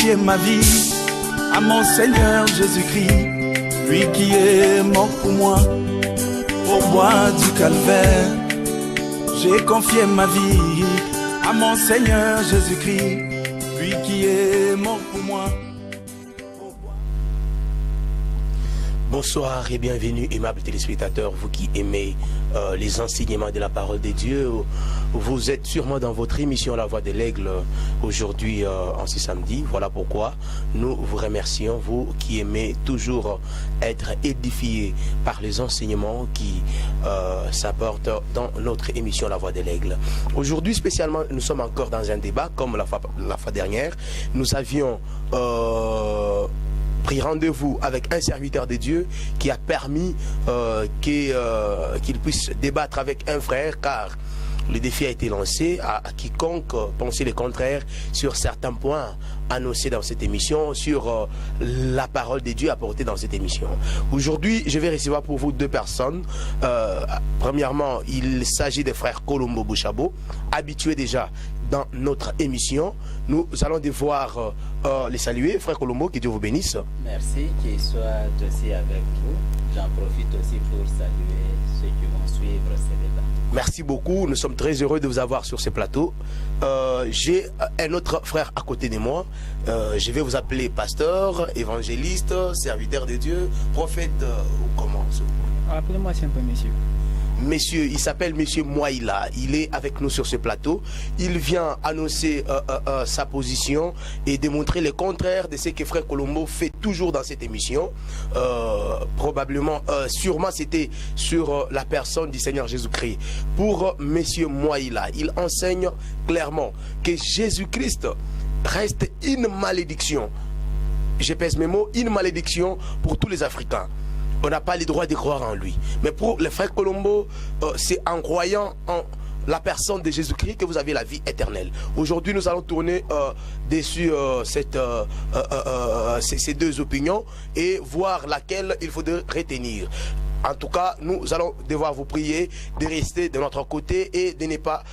confié ma vie à mon Seigneur Jésus-Christ, lui qui est mort pour moi, au bois du calvaire. J'ai confié ma vie à mon Seigneur Jésus-Christ, lui qui est mort pour moi. Bonsoir et bienvenue, aimables téléspectateurs, vous qui aimez les enseignements de la parole de Dieu. Vous êtes sûrement dans votre émission La Voix de l'Aigle aujourd'hui en ce samedi. Voilà pourquoi nous vous remercions, vous qui aimez toujours être édifiés par les enseignements qui s'apportent dans notre émission La Voix de l'Aigle. Aujourd'hui spécialement, nous sommes encore dans un débat comme la fois dernière. Nous avions pris rendez-vous avec un serviteur de Dieu qui a permis qu'il puisse débattre avec un frère, car le défi a été lancé à quiconque pensait le contraire sur certains points annoncés dans cette émission, sur la parole de Dieu apportée dans cette émission. Aujourd'hui, je vais recevoir pour vous deux personnes. Premièrement, il s'agit des frères Colombo Bouchabo, habitués déjà dans notre émission. Nous allons devoir les saluer. Frère Colombo, que Dieu vous bénisse. Merci, qu'il soit aussi avec vous. J'en profite aussi pour saluer ceux qui vont suivre ces débats. Merci beaucoup, nous sommes très heureux de vous avoir sur ce plateau. J'ai un autre frère à côté de moi. Je vais vous appeler pasteur, évangéliste, serviteur de Dieu, prophète ou comment? Appelez-moi simple monsieur. Monsieur, il s'appelle Monsieur Moïla, il est avec nous sur ce plateau. Il vient annoncer sa position et démontrer le contraire de ce que Frère Colombo fait toujours dans cette émission. Probablement, sûrement c'était sur la personne du Seigneur Jésus-Christ. Pour Monsieur Moïla, il enseigne clairement que Jésus-Christ reste une malédiction. Je pèse mes mots, une malédiction pour tous les Africains. On n'a pas le droit de croire en lui. Mais pour le frère Colombo, c'est en croyant en la personne de Jésus-Christ que vous avez la vie éternelle. Aujourd'hui, nous allons tourner dessus ces deux opinions et voir laquelle il faudrait retenir. En tout cas, nous allons devoir vous prier de rester de notre côté et de ne pas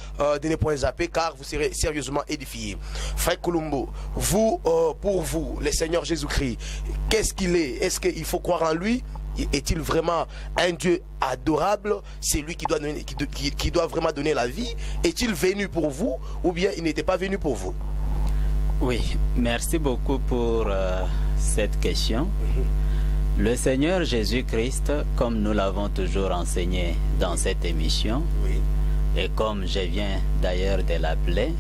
zapper, car vous serez sérieusement édifiés. Frère Colombo, vous, pour vous, le Seigneur Jésus-Christ, qu'est-ce qu'il est? Est-ce qu'il faut croire en lui? Est-il vraiment un Dieu adorable? C'est lui qui doit vraiment donner la vie? Est-il venu pour vous ou bien il n'était pas venu pour vous? Oui, merci beaucoup pour cette question. Le Seigneur Jésus-Christ, comme nous l'avons toujours enseigné dans cette émission, Oui. et comme je viens d'ailleurs de l'appeler,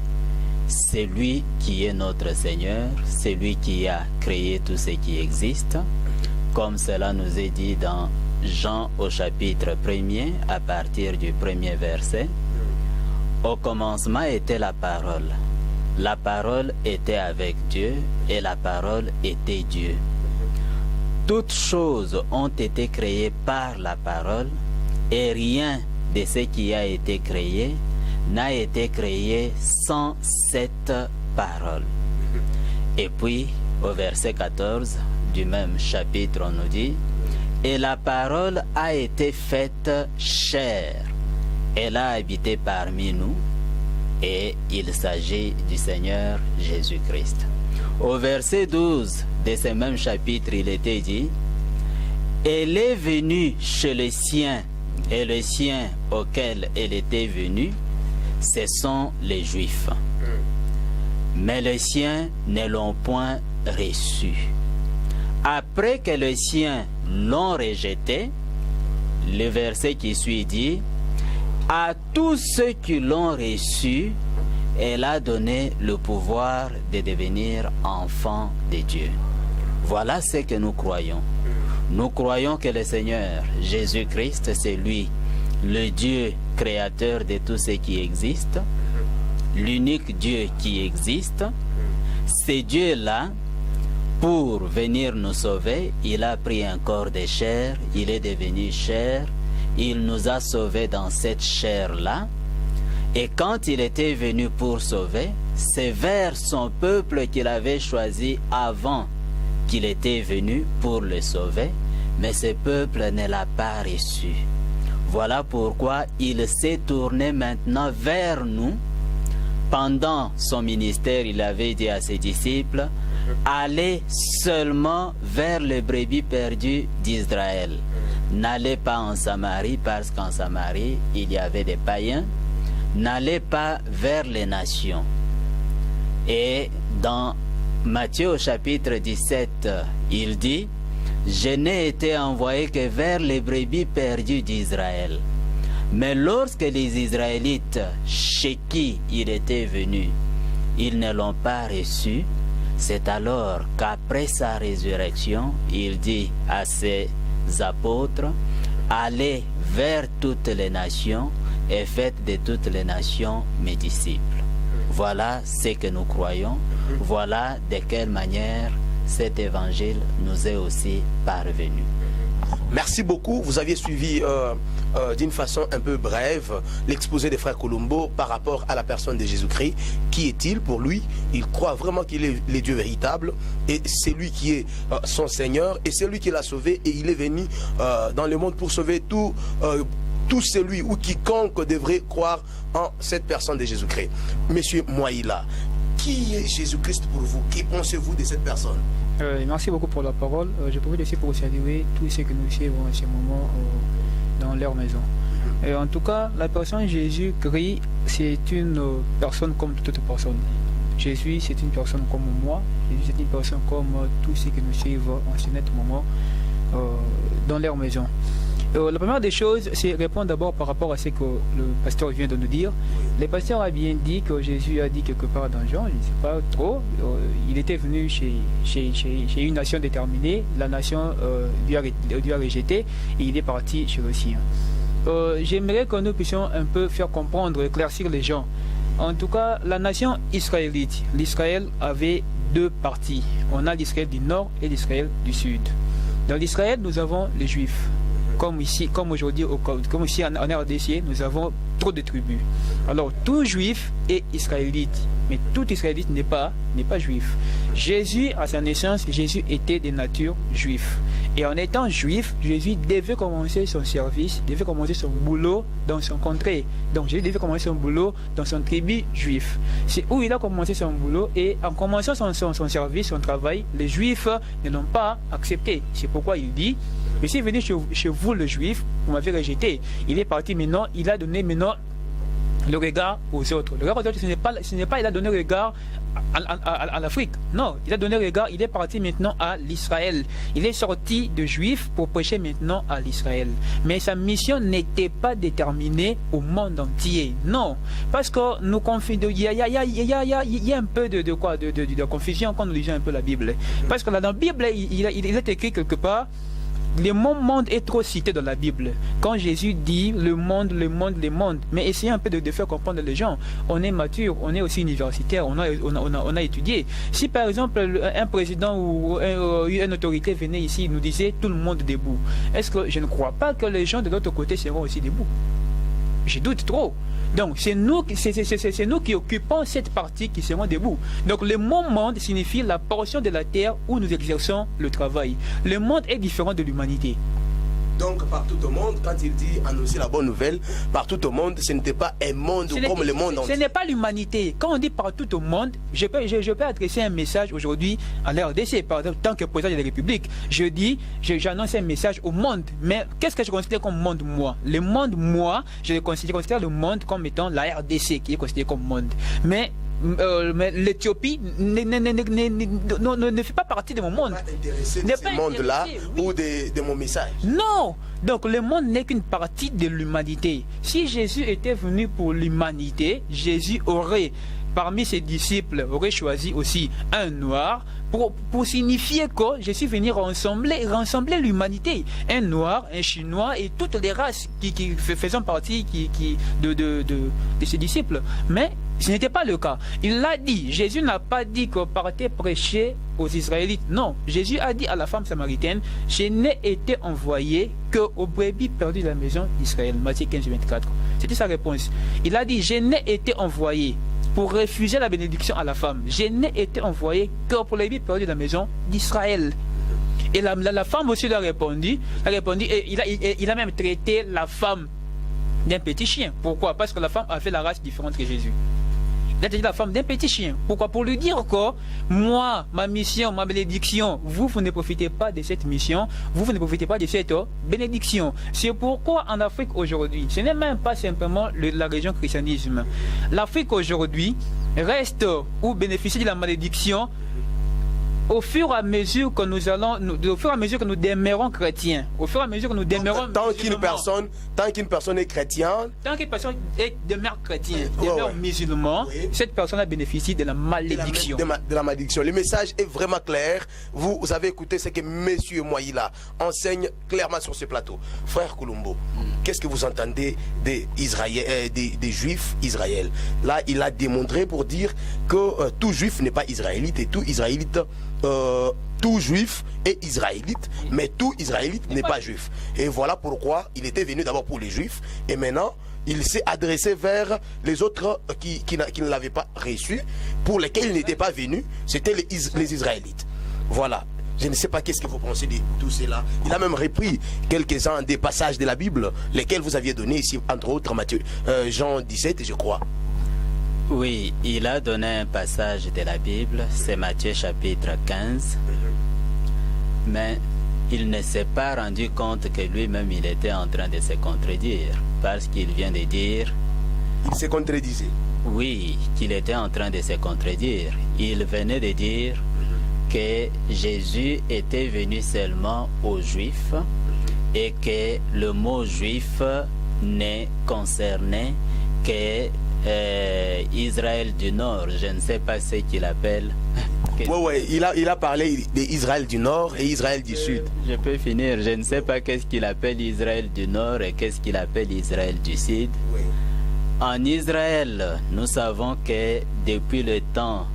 c'est lui qui est notre Seigneur, c'est lui qui a créé tout ce qui existe, comme cela nous est dit dans Jean au chapitre 1er, à partir du premier verset. Au commencement était la parole. La parole était avec Dieu et la parole était Dieu. Toutes choses ont été créées par la parole et rien de ce qui a été créé n'a été créé sans cette parole. Et puis, au verset 14 du même chapitre, on nous dit: et la parole a été faite chair. Elle a habité parmi nous et il s'agit du Seigneur Jésus-Christ. Au verset 12 de ce même chapitre, il était dit: elle est venue chez les siens, et les siens auxquels elle était venue, ce sont les Juifs. Mais les siens ne l'ont point reçue. Après que les siens l'ont rejetée, le verset qui suit dit: à tous ceux qui l'ont reçue, elle a donné le pouvoir de devenir enfants de Dieu. Voilà ce que nous croyons. Nous croyons que le Seigneur Jésus-Christ, c'est lui, le Dieu créateur de tout ce qui existe, l'unique Dieu qui existe. Ce Dieu-là, pour venir nous sauver, il a pris un corps de chair, il est devenu chair, il nous a sauvés dans cette chair-là. Et quand il était venu pour sauver, c'est vers son peuple qu'il avait choisi avant qu'il était venu pour le sauver, mais ce peuple ne l'a pas reçu. Voilà pourquoi il s'est tourné maintenant vers nous. Pendant son ministère, il avait dit à ses disciples: allez seulement vers les brebis perdues d'Israël. N'allez pas en Samarie parce qu'en Samarie, il y avait des païens. N'allez pas vers les nations. Et dans Matthieu au chapitre 17, il dit, je n'ai été envoyé que vers les brebis perdues d'Israël. Mais lorsque les Israélites chez qui il était venu, ils ne l'ont pas reçu, c'est alors qu'après sa résurrection, il dit à ses apôtres, allez vers toutes les nations et faites de toutes les nations mes disciples. Voilà ce que nous croyons, voilà de quelle manière cet évangile nous est aussi parvenu. Merci beaucoup. Vous aviez suivi d'une façon un peu brève l'exposé des frères Colombo par rapport à la personne de Jésus-Christ. Qui est-il pour lui? Il croit vraiment qu'il est le Dieu véritable et c'est lui qui est son Seigneur et c'est lui qui l'a sauvé et il est venu dans le monde pour sauver tout celui ou quiconque devrait croire en cette personne de Jésus-Christ. Monsieur Mouaïla, qui est Jésus-Christ pour vous? Que pensez-vous de cette personne? Merci beaucoup pour la parole. Je profite aussi pour saluer tous ceux que nous suivons en ce moment dans leur maison. En tout cas, la personne Jésus-Christ, c'est une personne comme toute autre personne. Jésus, c'est une personne comme moi. Jésus, c'est une personne comme tous ceux que nous suivent en ce moment dans leur maison. La première des choses, c'est répondre d'abord par rapport à ce que le pasteur vient de nous dire. Le pasteur a bien dit que Jésus a dit quelque part dans Jean, je ne sais pas trop, il était venu chez une nation déterminée, la nation lui a rejeté et il est parti chez le sien. J'aimerais que nous puissions un peu faire comprendre, éclaircir les gens. En tout cas, la nation israélite, l'Israël avait deux parties. On a l'Israël du nord et l'Israël du sud. Dans l'Israël, nous avons les Juifs. Comme ici, comme aujourd'hui, comme ici en RDC, nous avons trop de tribus. Alors, tout juif est israélite, mais tout israélite n'est pas juif. Jésus, à sa naissance, Jésus était de nature juif. Et en étant juif, Jésus devait commencer son service, devait commencer son boulot dans son contrée. Donc, Jésus devait commencer son boulot dans son tribu juif. C'est où il a commencé son boulot et en commençant son service, son travail, les juifs ne l'ont pas accepté. C'est pourquoi il dit, je suis venu chez vous, le juif, vous m'avez rejeté. Il est parti maintenant, il a donné maintenant le regard aux autres. Le regard aux autres, ce n'est pas il a donné le regard à l'Afrique. Non, il a donné le regard, il est parti maintenant à l'Israël. Il est sorti de juif pour prêcher maintenant à l'Israël. Mais sa mission n'était pas déterminée au monde entier. Non, parce que nous confondons. Il y a un peu de confusion quand nous lisons un peu la Bible. Parce que là, dans la Bible, il est écrit quelque part. Le mot monde est trop cité dans la Bible. Quand Jésus dit le monde, mais essayez un peu de faire comprendre les gens. On est mature, on est aussi universitaire, on a étudié. Si par exemple un président ou une autorité venait ici et nous disait tout le monde debout, est-ce que je ne crois pas que les gens de l'autre côté seront aussi debout? Je doute trop. Donc c'est nous qui occupons cette partie qui seront debout. Donc le mot monde signifie la portion de la terre où nous exerçons le travail. Le monde est différent de l'humanité. Donc partout au monde, quand il dit annoncer la bonne nouvelle, partout au monde, ce n'était pas un monde comme le monde entier. Ce n'est pas l'humanité. Quand on dit partout au monde, je peux adresser un message aujourd'hui à l'RDC, par exemple, tant que président de la République. J'annonce un message au monde. Mais qu'est-ce que je considère comme monde, moi? Le monde, moi, je considère le monde comme étant la RDC, qui est considérée comme monde. Mais l'Éthiopie ne fait pas partie de mon monde. Ne pas ce monde-là ou de mon message. Non. Donc le monde n'est qu'une partie de l'humanité. Si Jésus était venu pour l'humanité, Jésus aurait, parmi ses disciples, aurait choisi aussi un noir pour signifier que je suis venu rassembler l'humanité. Un noir, un chinois et toutes les races qui faisant partie de ses disciples. Mais ce n'était pas le cas. Il l'a dit. Jésus n'a pas dit qu'on partait prêcher aux Israélites. Non. Jésus a dit à la femme samaritaine, je n'ai été envoyé qu'aux brebis perdues de la maison d'Israël. Matthieu 15, 24. C'était sa réponse. Il a dit, je n'ai été envoyé pour refuser la bénédiction à la femme. Je n'ai été envoyé que pour les brebis perdues de la maison d'Israël. Et la femme aussi lui a répondu, et il a même traité la femme d'un petit chien. Pourquoi? Parce que la femme avait la race différente que Jésus. Il a traité la femme d'un petit chien. Pourquoi? Pour lui dire que moi, ma mission, ma bénédiction, vous ne profitez pas de cette mission, vous ne profitez pas de cette bénédiction. C'est pourquoi en Afrique aujourd'hui, ce n'est même pas simplement la région christianisme. L'Afrique aujourd'hui reste ou bénéficie de la malédiction au fur et à mesure que nous allons, au fur et à mesure que nous demeurons chrétiens, au fur et à mesure que nous demeurons tant qu'une personne est chrétienne, tant qu'une personne demeure chrétienne, demeure musulman, cette personne a bénéficié de la malédiction. De la malédiction. Le message est vraiment clair. Vous avez écouté ce que M. Mouaïla enseigne clairement sur ce plateau. Frère Kulumbo, qu'est-ce que vous entendez des Juifs Israël? Là, il a démontré pour dire que tout Juif n'est pas israélite et tout israélite. Tout juif est israélite, mais tout israélite n'est pas juif. Et voilà pourquoi il était venu d'abord pour les juifs, et maintenant il s'est adressé vers les autres qui ne l'avaient pas reçu, pour lesquels il n'était pas venu, c'était les Israélites. Voilà. Je ne sais pas qu'est-ce que vous pensez de tout cela. Il a même repris quelques-uns des passages de la Bible, lesquels vous aviez donné ici, entre autres Jean 17, je crois. Oui, il a donné un passage de la Bible, c'est Matthieu chapitre 15, mais il ne s'est pas rendu compte que lui-même il était en train de se contredire, parce qu'il vient de dire... Il se contredisait. Oui, qu'il était en train de se contredire. Il venait de dire que Jésus était venu seulement aux Juifs et que le mot juif ne concernait que Israël du Nord. Je ne sais pas ce qu'il appelle. Oui, il a parlé d'Israël du Nord et Israël du Sud. Je peux finir. Je ne sais pas qu'est-ce qu'il appelle Israël du Nord et qu'est-ce qu'il appelle Israël du Sud. Oui. En Israël, nous savons que depuis le temps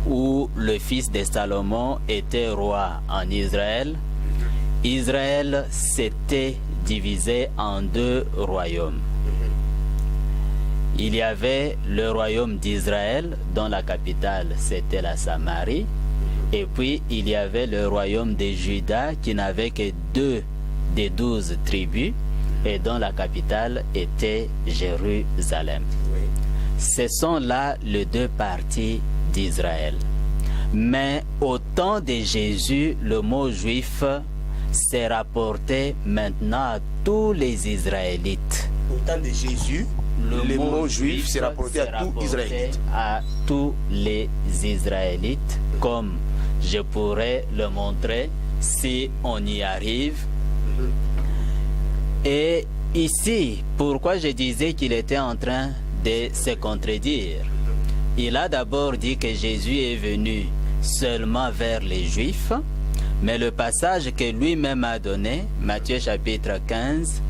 où le fils de Salomon était roi en Israël, Israël s'était divisé en deux royaumes. Il y avait le royaume d'Israël, dont la capitale c'était la Samarie, et puis il y avait le royaume de Juda qui n'avait que 2 des 12 tribus et dont la capitale était Jérusalem. Ce sont là les deux parties d'Israël. Mais au temps de Jésus, le mot juif s'est rapporté maintenant à tous les Israélites. Au temps de Jésus, le mot juif s'est rapporté à tous les Israélites, comme je pourrais le montrer si on y arrive. Et ici, pourquoi je disais qu'il était en train de se contredire? Il a d'abord dit que Jésus est venu seulement vers les Juifs, mais le passage que lui-même a donné, Matthieu chapitre 15,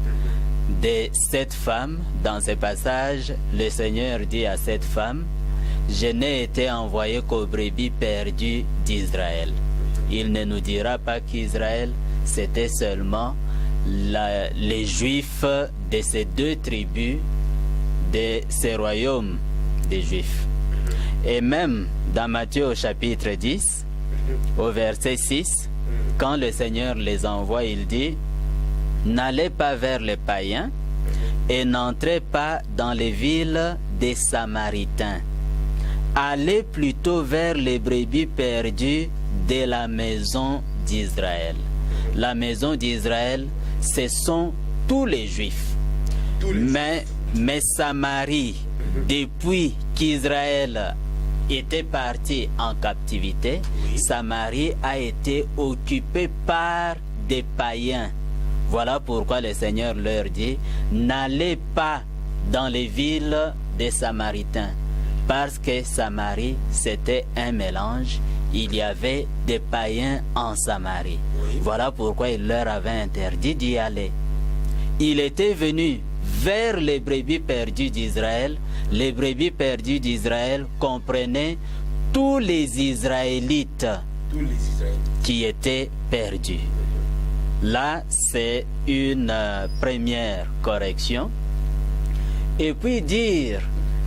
de cette femme, dans ce passage, le Seigneur dit à cette femme, « Je n'ai été envoyé qu'aux brebis perdues d'Israël. » Il ne nous dira pas qu'Israël, c'était seulement les Juifs de ces deux tribus, de ces royaumes des Juifs. Et même dans Matthieu au chapitre 10, au verset 6, quand le Seigneur les envoie, il dit, n'allez pas vers les païens et n'entrez pas dans les villes des Samaritains. Allez plutôt vers les brebis perdues de la maison d'Israël. La maison d'Israël, ce sont tous les Juifs. Mais Samarie, depuis qu'Israël était parti en captivité, Samarie a été occupée par des païens. Voilà pourquoi le Seigneur leur dit, n'allez pas dans les villes des Samaritains, parce que Samarie, c'était un mélange. Il y avait des païens en Samarie. Voilà pourquoi il leur avait interdit d'y aller. Il était venu vers les brebis perdues d'Israël. Les brebis perdues d'Israël comprenaient tous les Israélites qui étaient perdus. Là, c'est une première correction. Et puis dire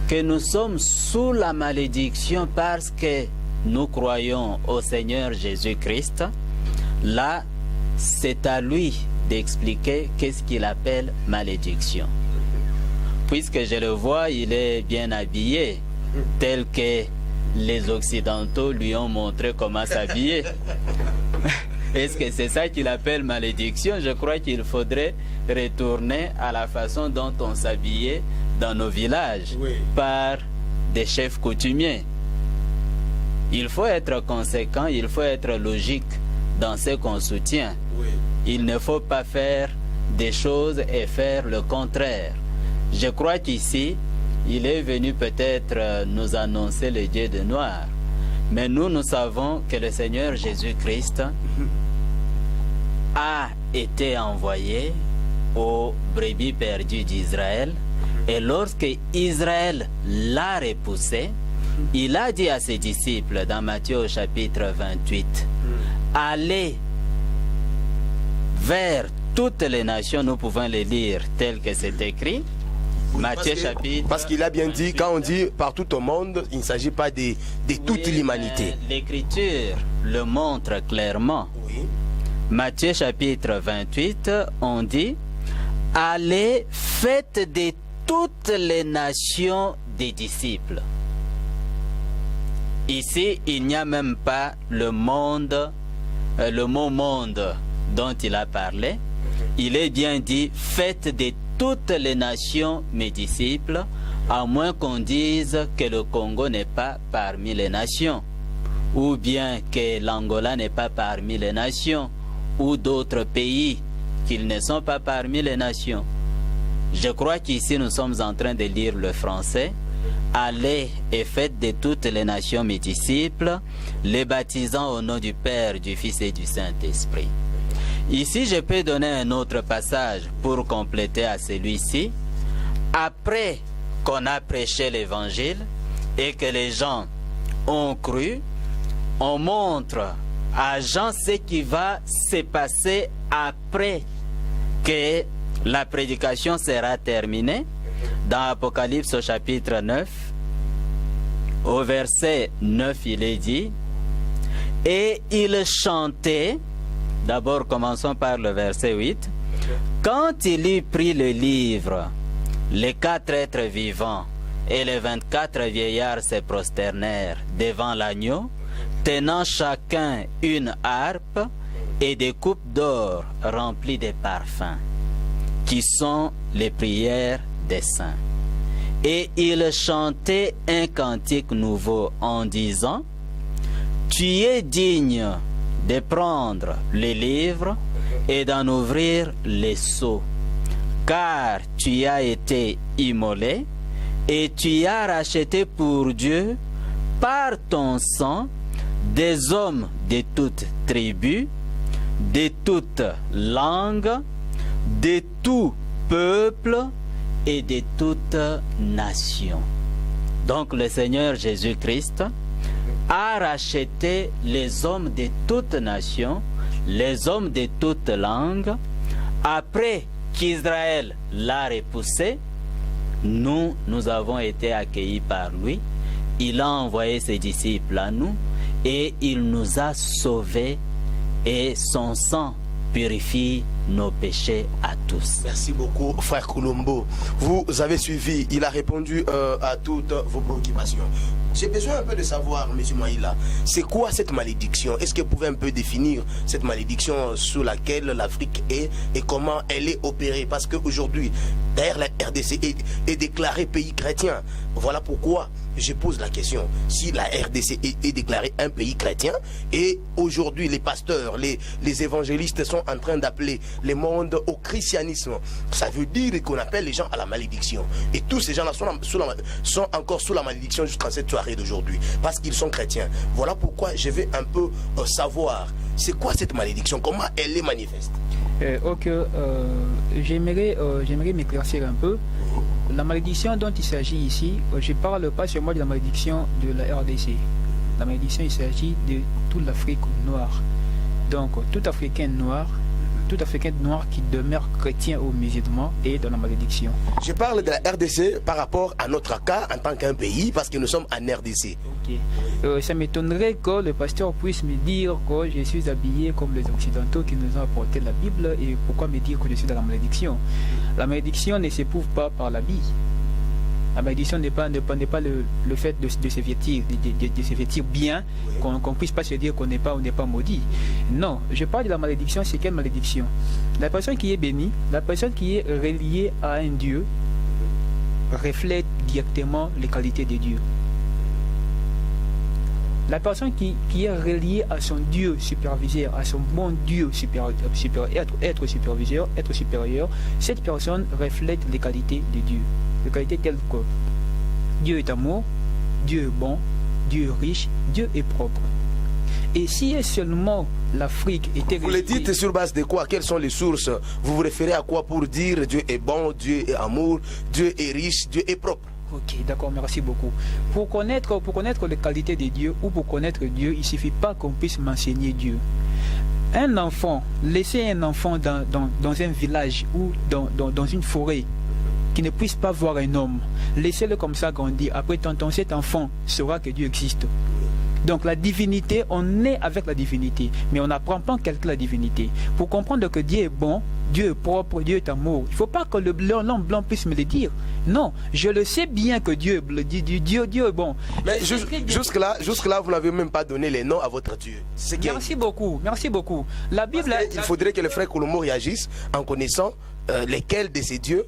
que nous sommes sous la malédiction parce que nous croyons au Seigneur Jésus-Christ, là, c'est à lui d'expliquer qu'est-ce qu'il appelle malédiction. Puisque je le vois, il est bien habillé. tel que les Occidentaux lui ont montré comment s'habiller. Est-ce que c'est ça qu'il appelle malédiction? Je crois qu'il faudrait retourner à la façon dont on s'habillait dans nos villages, par des chefs coutumiers. Il faut être conséquent, il faut être logique dans ce qu'on soutient. Il ne faut pas faire des choses et faire le contraire. Je crois qu'ici, il est venu peut-être nous annoncer le Dieu de noir. Mais nous savons que le Seigneur Jésus-Christ a été envoyé aux brebis perdues d'Israël. Et lorsque Israël l'a repoussé, il a dit à ses disciples dans Matthieu au chapitre 28, allez vers toutes les nations, nous pouvons les lire tel que c'est écrit. Matthieu chapitre... Parce qu'il a bien 28. Dit, quand on dit partout au monde, il ne s'agit pas de toute l'humanité. L'Écriture le montre clairement. Matthieu chapitre 28, on dit, allez, faites de toutes les nations des disciples. Ici, il n'y a même pas le monde, le mot monde dont il a parlé. Il est bien dit, faites de toutes les nations mes disciples, à moins qu'on dise que le Congo n'est pas parmi les nations, ou bien que l'Angola n'est pas parmi les nations, ou d'autres pays qu'ils ne sont pas parmi les nations. Je crois qu'ici nous sommes en train de lire le français. Allez et faites de toutes les nations mes disciples, les baptisant au nom du Père, du Fils et du Saint-Esprit. Ici, je peux donner un autre passage pour compléter à celui-ci. Après qu'on a prêché l'évangile et que les gens ont cru, on montre à Jean ce qui va se passer après que la prédication sera terminée. Dans Apocalypse au chapitre 9, au verset 9, il est dit, et il chantait, d'abord commençons par le verset 8, quand il eut pris le livre, les 4 êtres vivants et les 24 vieillards se prosternèrent devant l'agneau, tenant chacun une harpe et des coupes d'or remplies de parfums, qui sont les prières des saints. Et il chantait un cantique nouveau en disant, tu es digne de prendre les livres et d'en ouvrir les sceaux, car tu as été immolé et tu as racheté pour Dieu par ton sang des hommes de toutes tribus, de toutes langues, de tout peuple et de toute nation. Donc le Seigneur Jésus-Christ a racheté les hommes de toute nation, les hommes de toute langue. Après qu'Israël l'a repoussé, nous avons été accueillis par lui. Il a envoyé ses disciples à nous et il nous a sauvés et son sang purifie nos péchés à tous. Merci beaucoup, frère Colombo. Vous avez suivi, il a répondu à toutes vos préoccupations. J'ai besoin un peu de savoir, M. Maïla, c'est quoi cette malédiction? Est-ce que vous pouvez un peu définir cette malédiction sous laquelle l'Afrique est et comment elle est opérée? Parce qu'aujourd'hui, d'ailleurs, la RDC est déclarée pays chrétien. Voilà pourquoi je pose la question. Si la RDC est déclarée un pays chrétien et aujourd'hui les pasteurs, les évangélistes sont en train d'appeler le monde au christianisme, ça veut dire qu'on appelle les gens à la malédiction. Et tous ces gens-là sont encore sous la malédiction jusqu'à cette soirée d'aujourd'hui parce qu'ils sont chrétiens. Voilà pourquoi je vais un peu savoir c'est quoi cette malédiction, comment elle est manifeste. J'aimerais m'éclaircir un peu. La malédiction dont il s'agit ici, je ne parle pas seulement de la malédiction de la RDC. La malédiction, il s'agit de toute l'Afrique noire. Donc, tout Africain noir qui demeure chrétien ou musulman est dans la malédiction. Je parle de la RDC par rapport à notre cas en tant qu'un pays, parce que nous sommes en RDC. Ok. Ça m'étonnerait que le pasteur puisse me dire que je suis habillé comme les Occidentaux qui nous ont apporté la Bible, et pourquoi me dire que je suis dans la malédiction? La malédiction ne s'éprouve pas par l'habit. La malédiction n'est pas le fait de se vêtir, de se vêtir bien, qu'on ne puisse pas se dire qu'on n'est pas maudit. Non, je parle de la malédiction, c'est quelle malédiction? La personne qui est bénie, la personne qui est reliée à un Dieu, reflète directement les qualités de Dieu. La personne qui est reliée à son Dieu superviseur, à son bon Dieu être superviseur, être supérieur, cette personne reflète les qualités de Dieu. Les qualités telles que Dieu est amour, Dieu est bon, Dieu est riche, Dieu est propre. Et si seulement l'Afrique était... Vous le dites sur base de quoi? Quelles sont les sources? Vous vous référez à quoi pour dire Dieu est bon, Dieu est amour, Dieu est riche, Dieu est propre? Ok, d'accord, merci beaucoup. Pour connaître les qualités de Dieu ou pour connaître Dieu, il ne suffit pas qu'on puisse m'enseigner Dieu. Un enfant, laisser un enfant dans un village ou dans une forêt qui ne puisse pas voir un homme, laissez-le comme ça grandir. Après tonton, cet enfant saura que Dieu existe. Donc la divinité, on est avec la divinité, mais on n'apprend pas quelque la divinité. Pour comprendre que Dieu est bon, Dieu est propre, Dieu est amour, il ne faut pas que l'homme blanc puisse me le dire. Non, je le sais bien que Dieu est bon. Mais jusque-là, vous n'avez même pas donné les noms à votre Dieu. Merci beaucoup. La Bible... Il faudrait que le frère Colombo réagisse en connaissant lesquels de ces dieux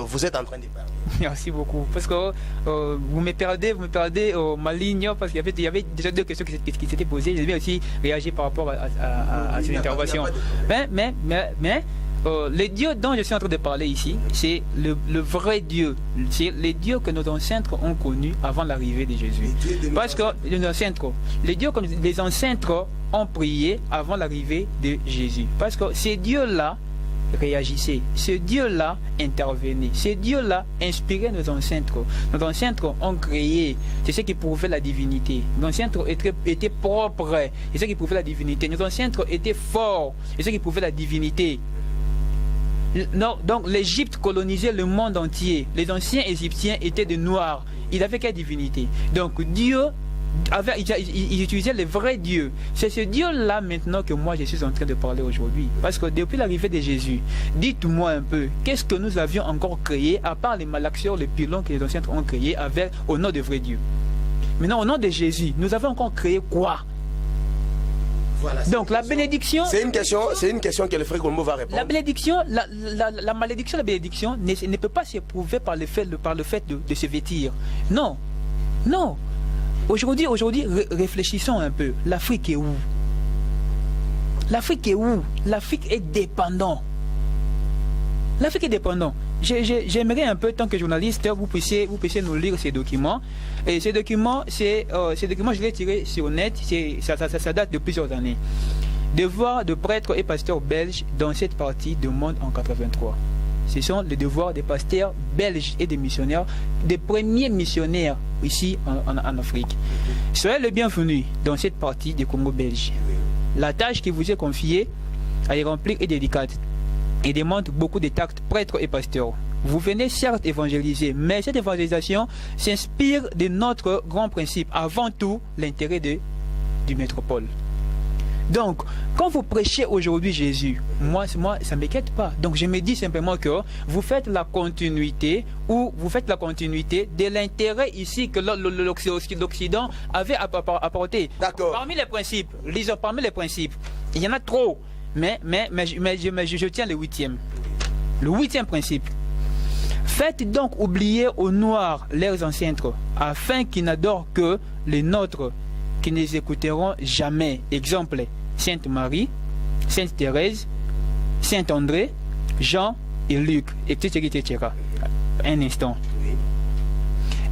vous êtes en train de parler. Merci beaucoup. Parce que vous me perdez ma ligne, parce qu'il y avait déjà deux questions qui s'étaient posées. Je vais aussi réagir par rapport à cette intervention. Mais le Dieu dont je suis en train de parler ici, c'est le vrai Dieu. C'est les dieux que nos ancêtres ont connus avant l'arrivée de Jésus. Parce que les ancêtres ont prié avant l'arrivée de Jésus. Parce que ces dieux-là réagissaient, ce Dieu-là intervenait, ce Dieu-là inspirait nos ancêtres. Nos ancêtres ont créé, c'est ce qui prouvait la divinité. Nos ancêtres étaient propres, c'est ce qui prouvait la divinité. Nos ancêtres étaient forts, c'est ce qui prouvait la divinité. Non, donc l'Égypte colonisait le monde entier. Les anciens Égyptiens étaient de noirs. Ils avaient quelle divinité? Donc Dieu ils utilisaient le vrai Dieu. C'est ce Dieu-là maintenant que moi je suis en train de parler aujourd'hui. Parce que depuis l'arrivée de Jésus, dites-moi un peu, qu'est-ce que nous avions encore créé, à part les malaxions, les pylônes que les ancêtres ont créés au nom de vrai Dieu? Maintenant, au nom de Jésus, nous avons encore créé quoi? Voilà, donc la bénédiction... C'est une question que le frère Colombo va répondre. La bénédiction, la malédiction, la bénédiction ne peut pas s'éprouver par le fait de se vêtir. Non. Aujourd'hui, réfléchissons un peu. L'Afrique est où? L'Afrique est où? L'Afrique est dépendante. L'Afrique est dépendante. J'aimerais un peu, tant que journaliste, vous puissiez nous lire ces documents. Et ces documents, je les ai tirés sur net. Ça date de plusieurs années. Devoirs de prêtres et pasteurs belges dans cette partie du monde en 83. Ce sont les devoirs des pasteurs belges et des missionnaires, des premiers missionnaires ici en Afrique. Soyez le bienvenu dans cette partie du Congo belge. La tâche qui vous est confiée à y remplir est délicate et demande beaucoup de tact, prêtres et pasteurs. Vous venez certes évangéliser, mais cette évangélisation s'inspire de notre grand principe, avant tout l'intérêt du métropole. Donc, quand vous prêchez aujourd'hui Jésus, moi ça ne m'inquiète pas. Donc, je me dis simplement que vous faites la continuité de l'intérêt ici que l'Occident avait apporté. D'accord. Parmi les principes, lisons parmi les principes, il y en a trop, mais je tiens le huitième. Le huitième principe. Faites donc oublier aux Noirs leurs ancêtres, afin qu'ils n'adorent que les nôtres, qui ne les écouteront jamais. Exemple, Sainte Marie, Sainte Thérèse, Saint André, Jean et Luc, etc. Un instant.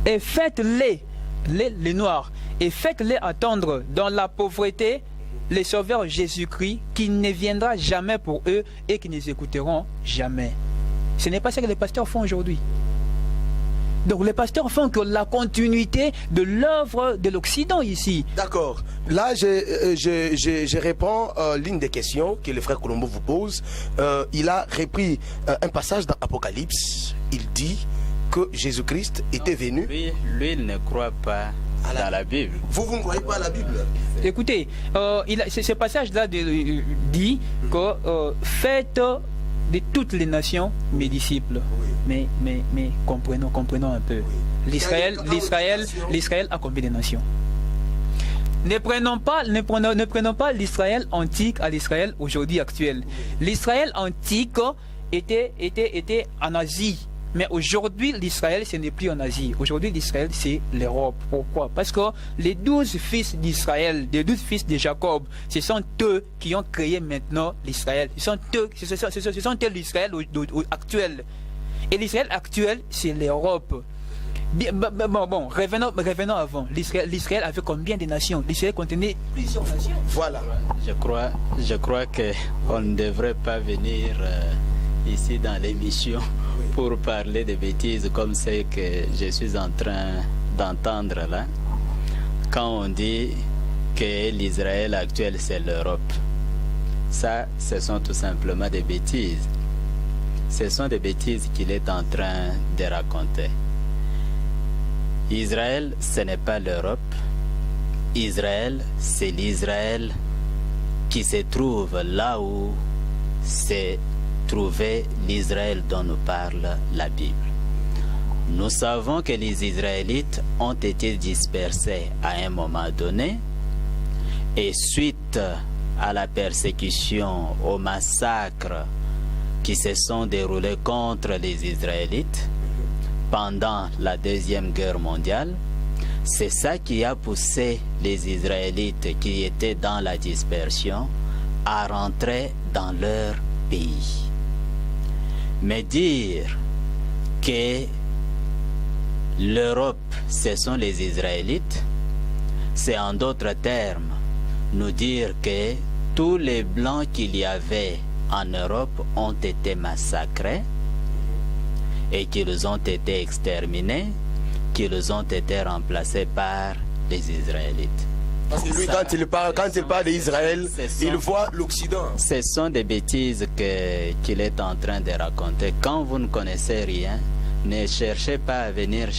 Et faites-les, les Noirs, et faites-les attendre dans la pauvreté le Sauveur Jésus-Christ, qui ne viendra jamais pour eux et qui ne les écouteront jamais. Ce n'est pas ce que les pasteurs font aujourd'hui. Donc les pasteurs font que la continuité de l'œuvre de l'Occident ici. D'accord. Là, je réponds à l'une des questions que le frère Colombo vous pose. Il a repris un passage dans Apocalypse. Il dit que Jésus-Christ était venu. Lui, il ne croit pas dans la Bible. Vous ne croyez pas à la Bible? Écoutez, ce passage-là dit que faites de toutes les nations mes disciples. Oui. Mais comprenons un peu. L'Israël a combien de nations? Ne prenons pas l'Israël antique à l'Israël aujourd'hui actuel. L'Israël antique était en Asie. Mais aujourd'hui, l'Israël, ce n'est plus en Asie. Aujourd'hui, l'Israël, c'est l'Europe. Pourquoi? Parce que les 12 fils d'Israël, les 12 fils de Jacob, ce sont eux qui ont créé maintenant l'Israël. Ce sont eux l'Israël actuel. Et l'Israël actuel, c'est l'Europe. Bon, revenons avant. L'Israël avait combien de nations? L'Israël contenait plusieurs nations. Voilà. Je crois qu'on ne devrait pas venir ici dans l'émission pour parler de bêtises comme celles que je suis en train d'entendre là. Quand on dit que l'Israël actuel, c'est l'Europe. Ça, ce sont tout simplement des bêtises. Ce sont des bêtises qu'il est en train de raconter. Israël, ce n'est pas l'Europe. Israël, c'est l'Israël qui se trouve là où s'est trouvé l'Israël dont nous parle la Bible. Nous savons que les Israélites ont été dispersés à un moment donné et suite à la persécution, au massacre qui se sont déroulés contre les Israélites pendant la Deuxième Guerre mondiale, c'est ça qui a poussé les Israélites qui étaient dans la dispersion à rentrer dans leur pays. Mais dire que l'Europe, ce sont les Israélites, c'est en d'autres termes nous dire que tous les Blancs qu'il y avait en Europe ont été massacrés et qu'ils ont été exterminés, qu'ils ont été remplacés par les Israélites. Parce que lui, quand il parle d'Israël, il voit l'Occident. Ce sont des bêtises qu'il est en train de raconter. Quand vous ne connaissez rien, ne cherchez pas à venir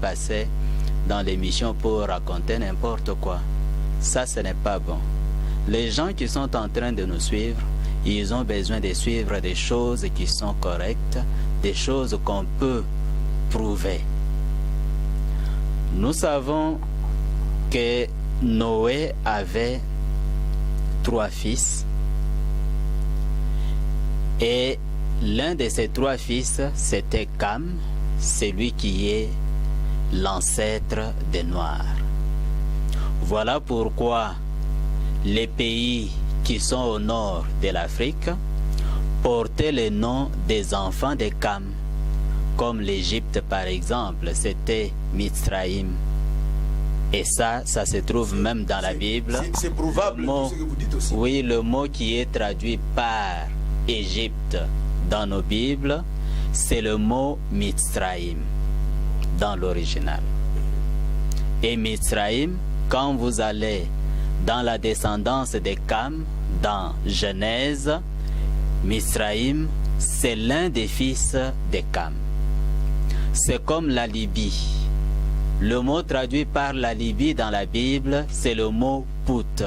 passer dans l'émission pour raconter n'importe quoi. Ça, ce n'est pas bon. Les gens qui sont en train de nous suivre, ils ont besoin de suivre des choses qui sont correctes, des choses qu'on peut prouver. Nous savons que Noé avait 3 fils et l'un de ces 3 fils, c'était Cam, celui qui est l'ancêtre des Noirs. Voilà pourquoi les pays qui sont au nord de l'Afrique portaient le nom des enfants de Cam, comme l'Égypte par exemple, c'était Mitzraïm. Et ça se trouve même dans la Bible. C'est prouvable, ce que vous dites aussi. Oui, le mot qui est traduit par Égypte dans nos Bibles, c'est le mot Mitzraïm dans l'original. Et Mitzraïm, quand vous allez dans la descendance de Cam, dans Genèse, Mitzraïm, c'est l'un des fils de Cam. C'est comme la Libye. Le mot traduit par la Libye dans la Bible, c'est le mot Pout.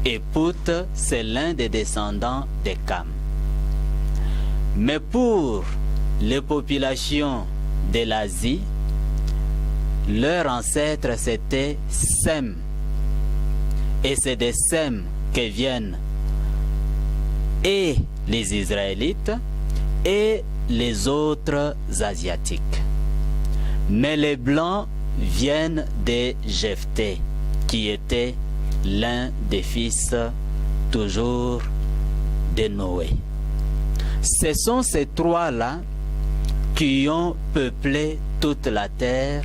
Et Pout, c'est l'un des descendants de Cam. Mais pour les populations de l'Asie, leur ancêtre c'était Sem. Et c'est de Sem que viennent et les Israélites et les autres Asiatiques. Mais les Blancs viennent de Jephthé, qui était l'un des fils toujours de Noé. Ce sont ces 3-là qui ont peuplé toute la terre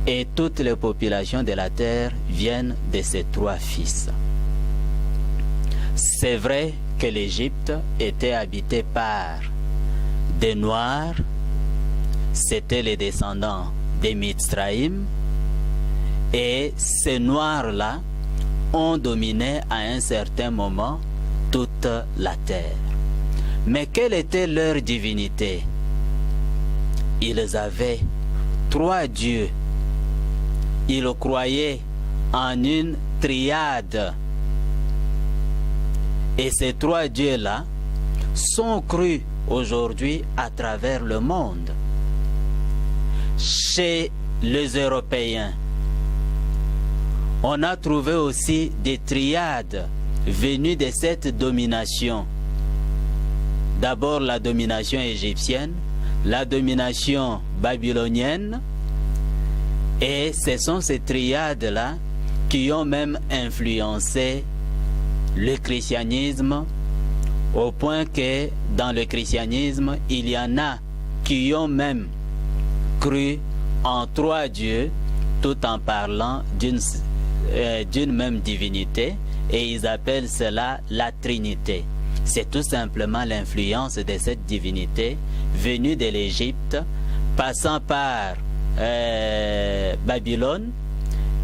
et toutes les populations de la terre viennent de ces 3 fils. C'est vrai que l'Égypte était habitée par des Noirs, c'était les descendants de Mitzraïm, et ces Noirs-là ont dominé à un certain moment toute la terre. Mais quelle était leur divinité? Ils avaient 3 dieux. Ils croyaient en une triade. Et ces 3 dieux-là sont crus aujourd'hui à travers le monde. Chez les Européens, on a trouvé aussi des triades venues de cette domination. D'abord la domination égyptienne, la domination babylonienne, et ce sont ces triades-là qui ont même influencé le christianisme, au point que dans le christianisme, il y en a qui ont même cru en 3 dieux, tout en parlant d'une même divinité, et ils appellent cela la Trinité. C'est tout simplement l'influence de cette divinité venue de l'Égypte, passant par Babylone,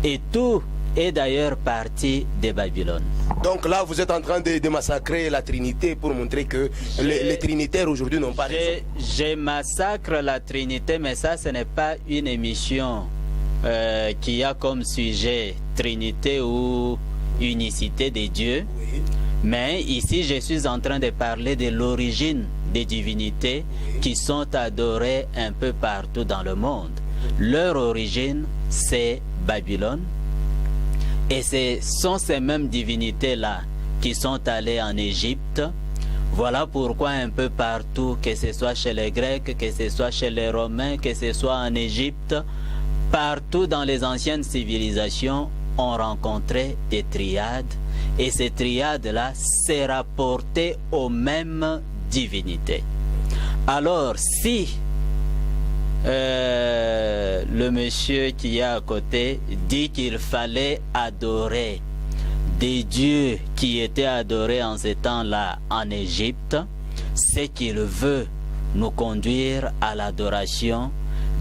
et tout est d'ailleurs parti de Babylone. Donc là, vous êtes en train de massacrer la Trinité pour montrer que les Trinitaires aujourd'hui n'ont pas raison. Je massacre la Trinité, mais ça, ce n'est pas une émission qui a comme sujet Trinité ou unicité des dieux. Oui. Mais ici, je suis en train de parler de l'origine des divinités qui sont adorées un peu partout dans le monde. Leur origine, c'est Babylone. Et ce sont ces mêmes divinités-là qui sont allées en Égypte. Voilà pourquoi un peu partout, que ce soit chez les Grecs, que ce soit chez les Romains, que ce soit en Égypte, partout dans les anciennes civilisations, on rencontrait des triades. Et ces triades-là se rapportaient aux mêmes divinités. Alors, si le monsieur qui est à côté dit qu'il fallait adorer des dieux qui étaient adorés en ces temps-là en Égypte, c'est qu'il veut nous conduire à l'adoration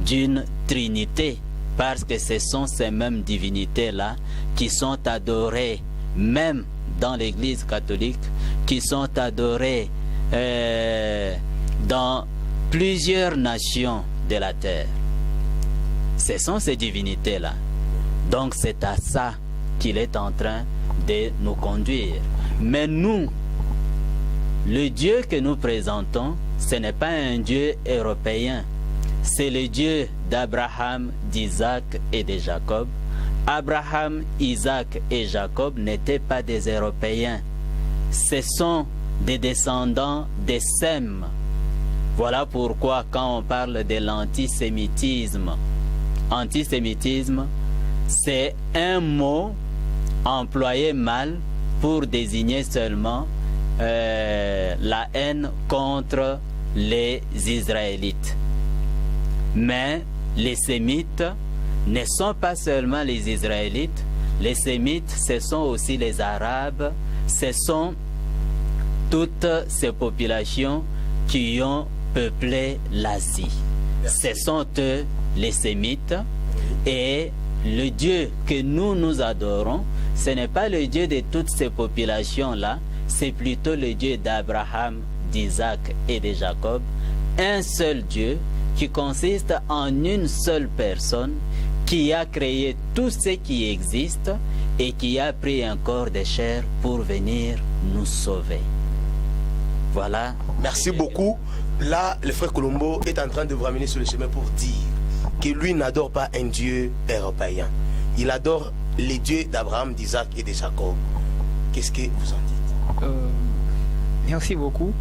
d'une trinité, parce que ce sont ces mêmes divinités-là qui sont adorées même dans l'Église catholique, qui sont adorées dans plusieurs nations de la terre. Ce sont ces divinités-là. Donc c'est à ça qu'il est en train de nous conduire. Mais nous, le Dieu que nous présentons, ce n'est pas un Dieu européen. C'est le Dieu d'Abraham, d'Isaac et de Jacob. Abraham, Isaac et Jacob n'étaient pas des Européens. Ce sont des descendants de Sem. Voilà pourquoi quand on parle de l'antisémitisme, antisémitisme, c'est un mot employé mal pour désigner seulement la haine contre les Israélites. Mais les Sémites ne sont pas seulement les Israélites, les Sémites, ce sont aussi les Arabes, ce sont toutes ces populations qui ont peuplé l'Asie. Ce sont eux les Sémites, et le Dieu que nous adorons, ce n'est pas le Dieu de toutes ces populations-là, c'est plutôt le Dieu d'Abraham, d'Isaac et de Jacob, un seul Dieu qui consiste en une seule personne qui a créé tout ce qui existe et qui a pris un corps de chair pour venir nous sauver. Voilà. Merci beaucoup. Là, le frère Colombo est en train de vous ramener sur le chemin pour dire que lui n'adore pas un Dieu européen. Il adore les dieux d'Abraham, d'Isaac et de Jacob. Qu'est-ce que vous en dites? Merci beaucoup.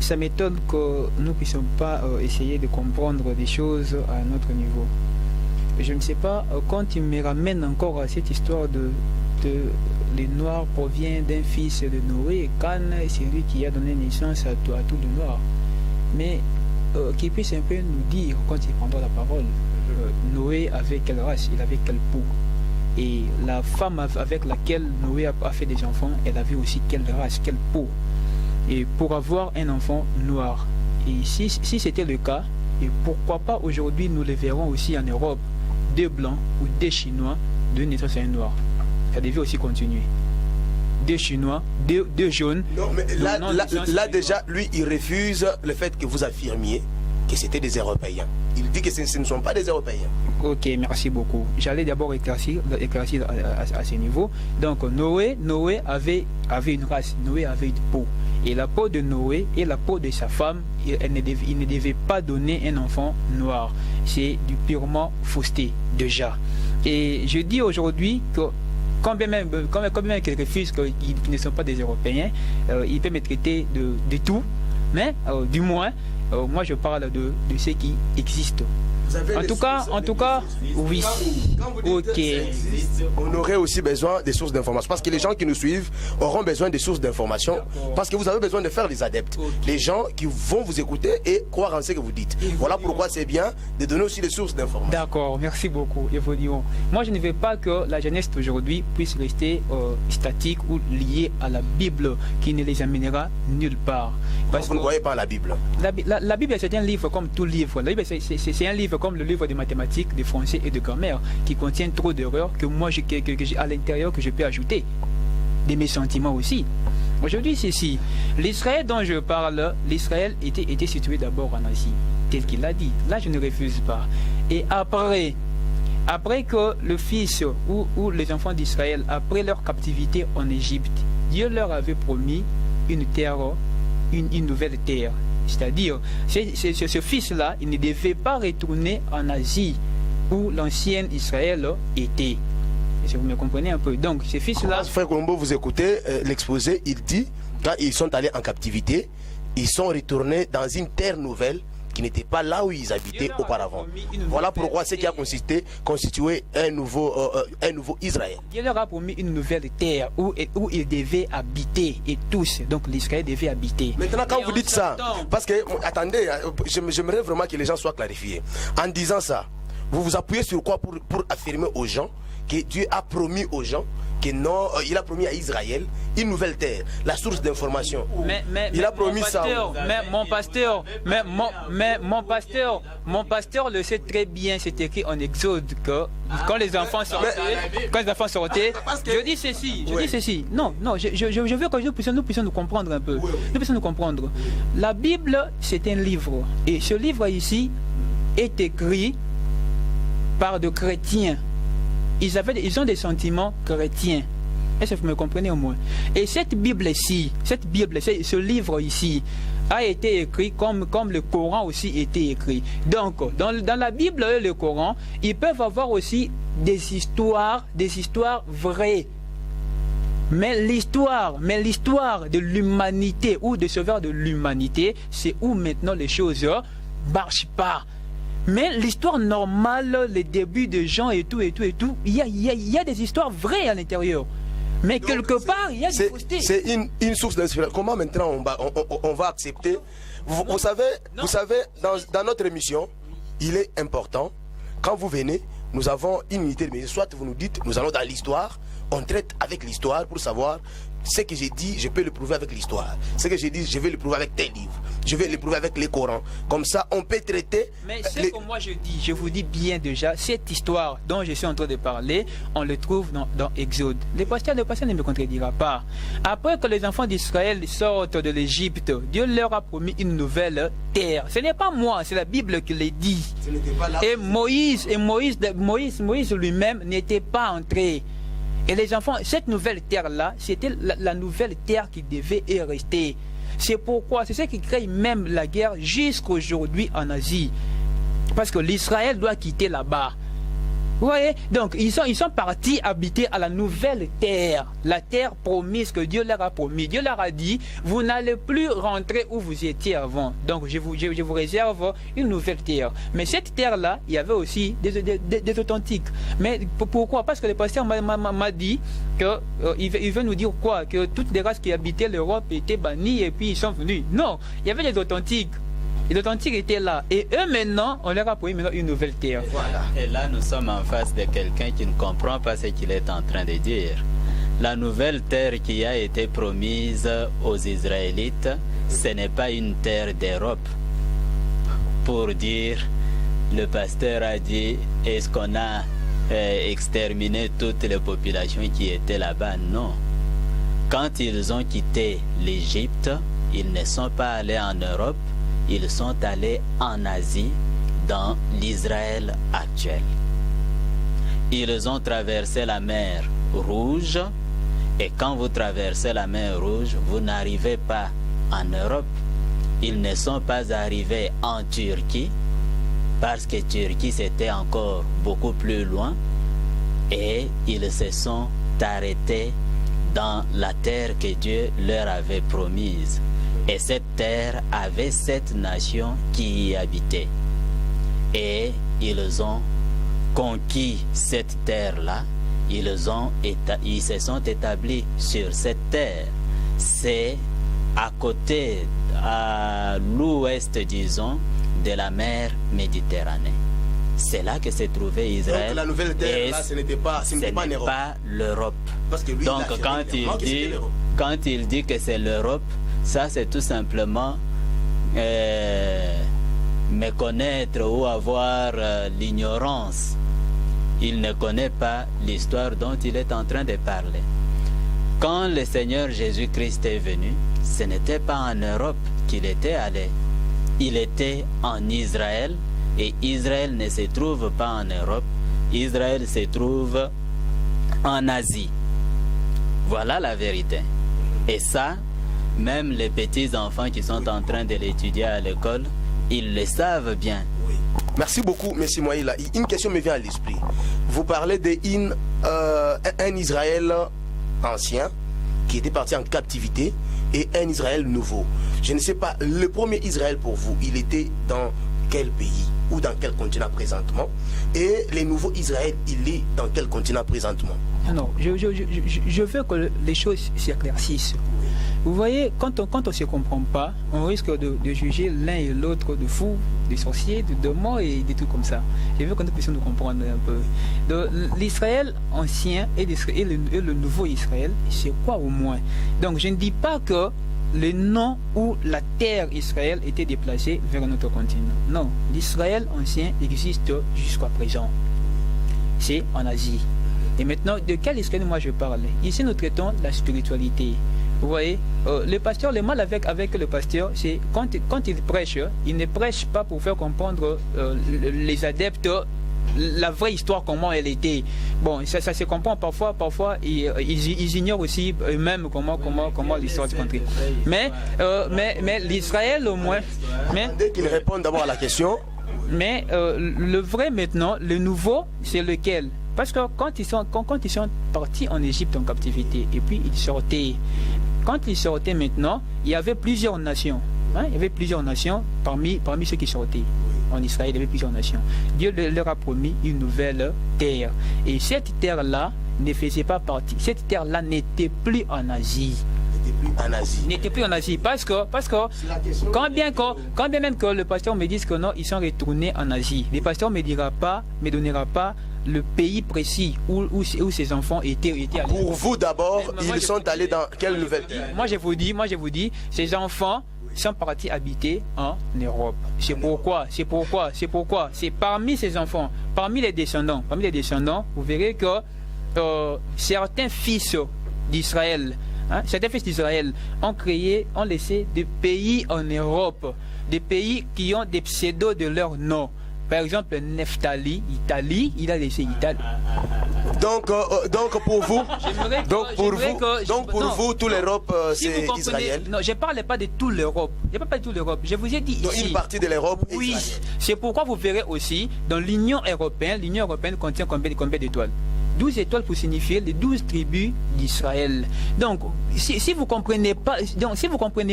Ça m'étonne que nous ne puissions pas essayer de comprendre des choses à notre niveau. Je ne sais pas, quand il me ramène encore à cette histoire de les Noirs provient d'un fils de Noé, Can, c'est lui qui a donné naissance à tous les Noirs. Mais qu'il puisse un peu nous dire, quand il prendra la parole, Noé avait quelle race, il avait quelle peau. Et la femme avec laquelle Noé a fait des enfants, elle avait aussi quelle race, quelle peau. Et pour avoir un enfant noir. Et si c'était le cas, et pourquoi pas aujourd'hui nous les verrons aussi en Europe, deux blancs ou deux Chinois, deux naissance à un noir. Ça devait aussi continuer. Deux Chinois, deux jaunes. Non, mais là déjà, lui, il refuse le fait que vous affirmiez que c'était des Européens. il dit que ce ne sont pas des Européens. Ok, merci beaucoup. J'allais d'abord éclaircir à ce niveau. Donc Noé avait une race, Noé avait une peau. Et la peau de Noé et la peau de sa femme, il ne devait pas donner un enfant noir. C'est du purement fausseté déjà. Et je dis aujourd'hui que quand bien même qu'ils refusent qu'ils ne sont pas des Européens, ils peuvent me traiter de tout, mais du moins, moi je parle de ce qui existe. En tout cas, oui. Ok. On aurait aussi besoin des sources d'information parce que les gens qui nous suivent auront besoin des sources d'information parce que vous avez besoin de faire des adeptes. Les gens qui vont vous écouter et croire en ce que vous dites. Voilà pourquoi c'est bien de donner aussi des sources d'information. D'accord, merci beaucoup. Moi, je ne veux pas que la jeunesse d'aujourd'hui puisse rester statique ou liée à la Bible qui ne les amènera nulle part. Parce que vous ne croyez pas à la Bible. La Bible, c'est un livre comme tout livre. La Bible, c'est un livre comme le livre de mathématiques, de français et de grammaire qui contient trop d'erreurs que moi, que j'ai à l'intérieur, que je peux ajouter. De mes sentiments aussi. Aujourd'hui, c'est ici. L'Israël dont je parle, l'Israël était situé d'abord en Asie, tel qu'il l'a dit. Là, je ne refuse pas. Et après que le fils ou les enfants d'Israël, après leur captivité en Égypte, Dieu leur avait promis une terre, une nouvelle terre. C'est-à-dire, ce fils-là, il ne devait pas retourner en Asie où l'ancien Israël était. Est-ce que vous me comprenez un peu? Donc, ce fils-là... Frère Colombo, vous écoutez l'exposé, il dit, quand ils sont allés en captivité, ils sont retournés dans une terre nouvelle qui n'était pas là où ils habitaient auparavant. Voilà pourquoi ce qui a constitué un nouveau Israël. Dieu leur a promis une nouvelle terre où ils devaient habiter, et tous, donc l'Israël devait habiter. Maintenant, quand vous dites ça, parce que, attendez, j'aimerais vraiment que les gens soient clarifiés. En disant ça, vous vous appuyez sur quoi pour affirmer aux gens que Dieu a promis aux gens que non, il a promis à Israël une nouvelle terre, la source d'information. Il a promis ça. Mon pasteur le sait très bien, c'est écrit en Exode que quand les enfants sortaient, je dis ceci. Non, je veux que nous puissions nous comprendre un peu. Nous puissions nous comprendre. La Bible, c'est un livre. Et ce livre ici est écrit par des chrétiens. Ils ont des sentiments chrétiens. Est-ce que vous me comprenez au moins? Et cette Bible-ci, ce livre ici, a été écrit comme le Coran aussi était écrit. Donc, dans la Bible et le Coran, ils peuvent avoir aussi des histoires vraies. Mais l'histoire de l'humanité ou de sauveur de l'humanité, c'est où maintenant les choses ne marchent pas. Mais l'histoire normale, les débuts de gens et tout, il y a des histoires vraies à l'intérieur. Mais donc, quelque part, il y a des faussetés. C'est une source d'inspiration. Comment maintenant on va accepter? Vous savez, dans notre émission, il est important, quand vous venez, nous avons une unité de mesure. Soit vous nous dites, nous allons dans l'histoire, on traite avec l'histoire pour savoir ce que j'ai dit, je peux le prouver avec l'histoire. Ce que j'ai dit, je vais le prouver avec tel livre. Je vais le prouver avec les Corans. Comme ça, on peut traiter... Mais ce que moi je vous dis bien déjà, cette histoire dont je suis en train de parler, on le trouve dans Exode. Le pasteur ne me contredira pas. Après que les enfants d'Israël sortent de l'Égypte, Dieu leur a promis une nouvelle terre. Ce n'est pas moi, c'est la Bible qui le dit. Et Moïse lui-même n'était pas entré. Et les enfants, cette nouvelle terre-là, c'était la nouvelle terre qui devait y rester. C'est pourquoi, c'est ce qui crée même la guerre jusqu'aujourd'hui en Asie. Parce que l'Israël doit quitter là-bas. Vous voyez? Donc, ils sont partis habiter à la nouvelle terre. La terre promise que Dieu leur a promis. Dieu leur a dit, vous n'allez plus rentrer où vous étiez avant. Donc, je vous réserve une nouvelle terre. Mais cette terre-là, il y avait aussi des authentiques. Mais pourquoi? Parce que le pasteur m'a dit qu'il veut nous dire quoi? Que toutes les races qui habitaient l'Europe étaient bannies et puis ils sont venus. Non, il y avait des authentiques. Les authentiques étaient là. Et eux maintenant, on leur a promis une nouvelle terre. Voilà. Et là, nous sommes en face de quelqu'un qui ne comprend pas ce qu'il est en train de dire. La nouvelle terre qui a été promise aux Israélites, ce n'est pas une terre d'Europe. Pour dire, le pasteur a dit, est-ce qu'on a exterminé toutes les populations qui étaient là-bas? Non. Quand ils ont quitté l'Égypte, ils ne sont pas allés en Europe. Ils sont allés en Asie, dans l'Israël actuel. Ils ont traversé la mer Rouge, et quand vous traversez la mer Rouge, vous n'arrivez pas en Europe. Ils ne sont pas arrivés en Turquie, parce que Turquie c'était encore beaucoup plus loin, et ils se sont arrêtés dans la terre que Dieu leur avait promise. Et cette terre avait 7 nations qui y habitaient. Et ils ont conquis cette terre-là. Ils se sont établis sur cette terre. C'est à côté, à l'ouest, disons, de la mer Méditerranée. C'est là que s'est trouvé Israël. Donc la nouvelle terre, là, ce n'était pas en Europe. Pas l'Europe. Donc quand il dit que c'est l'Europe, ça c'est tout simplement méconnaître ou avoir l'ignorance. Il ne connaît pas l'histoire dont il est en train de parler. Quand le Seigneur Jésus-Christ est venu, ce n'était pas en Europe qu'il était allé. Il était en Israël, et Israël ne se trouve pas en Europe. Israël se trouve en Asie. Voilà la vérité. Et ça, même les petits-enfants qui sont en train de l'étudier à l'école, ils le savent bien. Oui. Merci beaucoup, M. Mouaïla. Une question me vient à l'esprit. Vous parlez d'un Israël ancien qui était parti en captivité et un Israël nouveau. Je ne sais pas, le premier Israël pour vous, il était dans quel pays ou dans quel continent présentement? Et le nouveau Israël, il est dans quel continent présentement? Non, je veux que les choses s'éclaircissent. Vous voyez, quand on ne se comprend pas, on risque de juger l'un et l'autre de fous, de sorciers, de démons et des trucs comme ça. Je veux que nous puissions nous comprendre un peu. L'Israël ancien et le nouveau Israël, c'est quoi au moins? Donc je ne dis pas que le nom ou la terre Israël était déplacée vers un autre continent. Non, l'Israël ancien existe jusqu'à présent. C'est en Asie. Et maintenant, de quel Israël moi je parle? Ici nous traitons la spiritualité. Vous voyez, le pasteur, le mal avec le pasteur, c'est quand il prêche, il ne prêche pas pour faire comprendre les adeptes la vraie histoire, comment elle était. Bon, ça se comprend parfois ils ignorent aussi eux-mêmes comment l'histoire se construit. Mais l'Israël au moins. Mais dès qu'ils répondent d'abord à la question. Mais le vrai maintenant, le nouveau, c'est lequel? Parce que quand ils sont partis en Égypte en captivité et puis ils sortaient. Quand ils sortaient maintenant, il y avait plusieurs nations. Hein? Il y avait plusieurs nations parmi ceux qui sortaient. En Israël, il y avait plusieurs nations. Dieu leur a promis une nouvelle terre. Et cette terre-là ne faisait pas partie. Cette terre-là n'était plus en Asie. N'était plus en Asie. Parce que quand bien même que le pasteur me dise que non, ils sont retournés en Asie, le pasteur me donnera pas le pays précis où ces enfants étaient allés. Pour vous d'abord, ils sont allés dans quelle nouvelle terre? Moi je vous dis, ces enfants sont partis habiter en Europe. C'est pourquoi, c'est parmi ces enfants, parmi les descendants, vous verrez que certains fils d'Israël, ont laissé des pays en Europe, des pays qui ont des pseudos de leur nom. Par exemple, Nephtali, Italie, il a laissé Italie. Donc pour vous, toute l'Europe, c'est Israël. Non, je ne parle pas de toute l'Europe. Je vous ai dit donc ici. Une partie de l'Europe. Oui, c'est pourquoi vous verrez aussi dans l'Union européenne contient combien d'étoiles? 12 étoiles pour signifier les 12 tribus d'Israël. Donc, si vous comprenez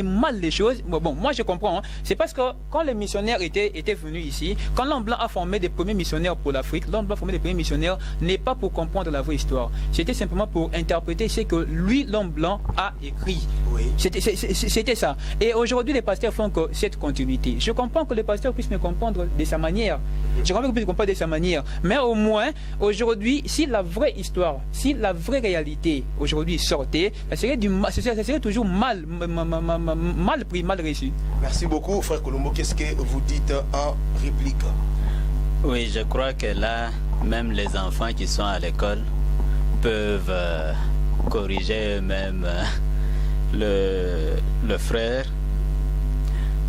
mal les choses, bon, moi je comprends. Hein, c'est parce que quand les missionnaires étaient venus ici, quand l'homme blanc a formé des premiers missionnaires pour l'Afrique, l'homme blanc a formé des premiers missionnaires n'est pas pour comprendre la vraie histoire. C'était simplement pour interpréter ce que lui, l'homme blanc, a écrit. Oui. C'était ça. Et aujourd'hui, les pasteurs font que cette continuité. Je comprends que les pasteurs puissent me comprendre de sa manière. Mais au moins, aujourd'hui, si la vraie histoire, si la vraie réalité aujourd'hui sortait, ça serait toujours mal pris, mal reçu. Merci beaucoup, frère Colombo. Qu'est-ce que vous dites en réplique? Oui, je crois que là, même les enfants qui sont à l'école peuvent corriger eux-mêmes le frère.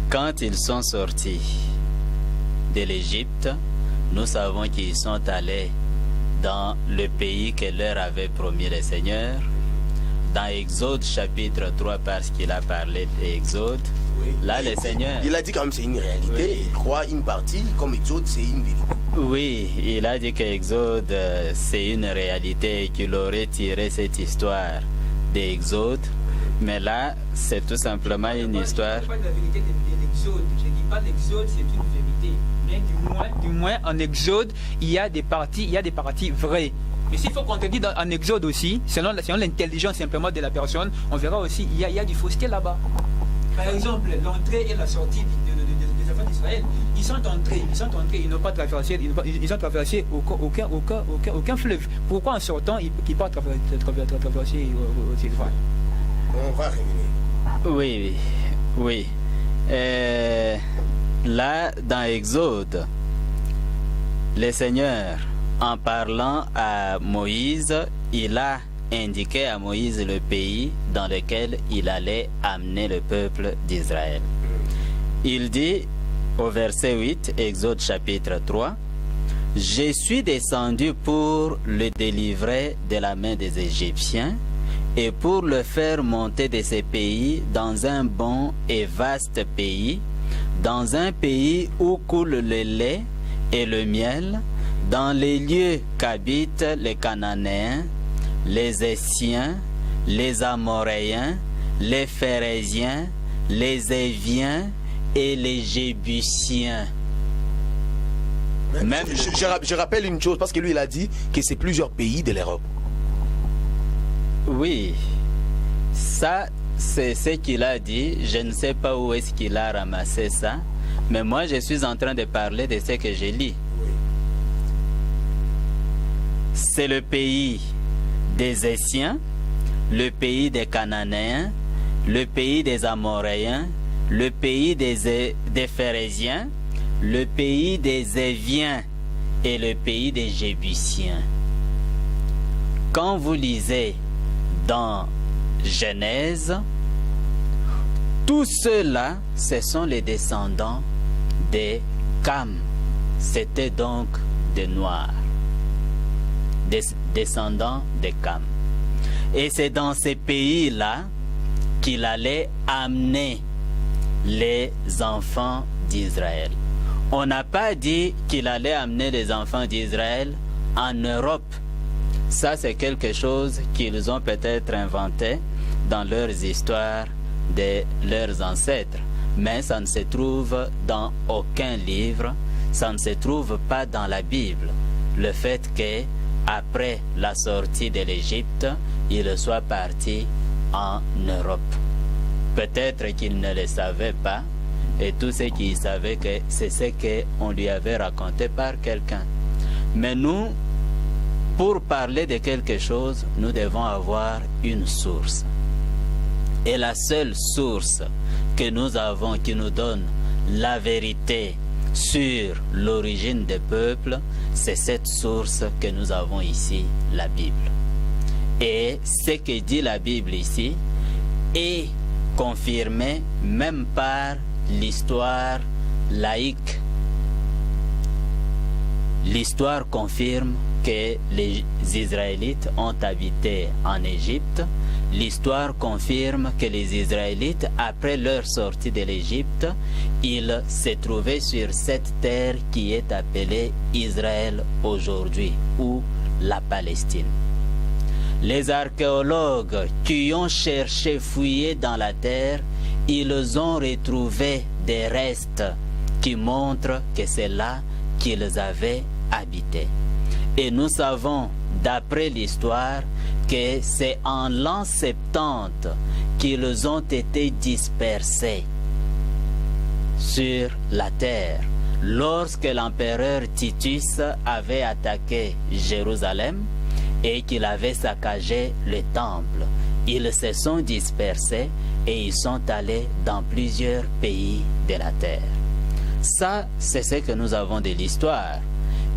Quand ils sont sortis de l'Égypte, nous savons qu'ils sont allés dans le pays que leur avait promis le Seigneur. Dans Exode chapitre 3, parce qu'il a parlé d'Exode, là le Seigneur... Il a dit quand même c'est une réalité, il croit une partie, comme Exode c'est une vérité. Oui, il a dit que Exode c'est une réalité et qu'il aurait tiré cette histoire d'Exode. Mais là, c'est tout simplement une histoire. Je ne parle pas de la vérité de l'Exode. Je ne dis pas l'Exode, c'est une vérité. Mais du moins, en Exode, il y a des parties vraies. Mais s'il faut contredire en Exode aussi, selon l'intelligence simplement de la personne, on verra aussi il y a du fausseté là-bas. Par exemple, l'entrée et la sortie des enfants d'Israël, ils sont entrés, ils n'ont pas traversé, ils ont traversé aucun fleuve. Pourquoi en sortant, ils ne peuvent pas traverser ces voies? On va revenir. Oui. Là, dans Exode, le Seigneur, en parlant à Moïse, il a indiqué à Moïse le pays dans lequel il allait amener le peuple d'Israël. Il dit au verset 8, Exode chapitre 3, « Je suis descendu pour le délivrer de la main des Égyptiens et pour le faire monter de ces pays dans un bon et vaste pays, dans un pays où coule le lait et le miel, dans les lieux qu'habitent les Cananéens, les Essiens, les Amoréens, les Phérésiens, les Éviens et les Jébusiens. » Même je rappelle une chose, parce que lui il a dit que c'est plusieurs pays de l'Europe. Oui, ça c'est ce qu'il a dit. Je ne sais pas où est-ce qu'il a ramassé ça, mais moi je suis en train de parler de ce que je lis. C'est le pays des Essiens, le pays des Cananéens, le pays des Amoréens, le pays des Phérésiens, le pays des Éviens et le pays des Jébusiens. Quand vous lisez dans Genèse, tous ceux-là, ce sont les descendants des Cam. C'était donc des Noirs, des descendants des Cam. Et c'est dans ces pays-là qu'il allait amener les enfants d'Israël. On n'a pas dit qu'il allait amener les enfants d'Israël en Europe. Ça, c'est quelque chose qu'ils ont peut-être inventé dans leurs histoires de leurs ancêtres. Mais ça ne se trouve dans aucun livre, ça ne se trouve pas dans la Bible. Le fait qu'après la sortie de l'Égypte, ils soient partis en Europe. Peut-être qu'ils ne le savaient pas, et tous ceux qui savaient que c'est ce qu'on lui avait raconté par quelqu'un. Mais nous, pour parler de quelque chose, nous devons avoir une source. Et la seule source que nous avons qui nous donne la vérité sur l'origine des peuples, c'est cette source que nous avons ici, la Bible. Et ce que dit la Bible ici est confirmé même par l'histoire laïque. L'histoire confirme que les Israélites ont habité en Égypte. L'histoire confirme que les Israélites, après leur sortie de l'Égypte, ils se trouvaient sur cette terre qui est appelée Israël aujourd'hui, ou la Palestine. Les archéologues qui ont cherché, fouillé dans la terre, ils ont retrouvé des restes qui montrent que c'est là qu'ils avaient habité. Et nous savons, d'après l'histoire, que c'est en l'an 70 qu'ils ont été dispersés sur la terre. Lorsque l'empereur Titus avait attaqué Jérusalem et qu'il avait saccagé le temple, ils se sont dispersés et ils sont allés dans plusieurs pays de la terre. Ça, c'est ce que nous avons de l'histoire.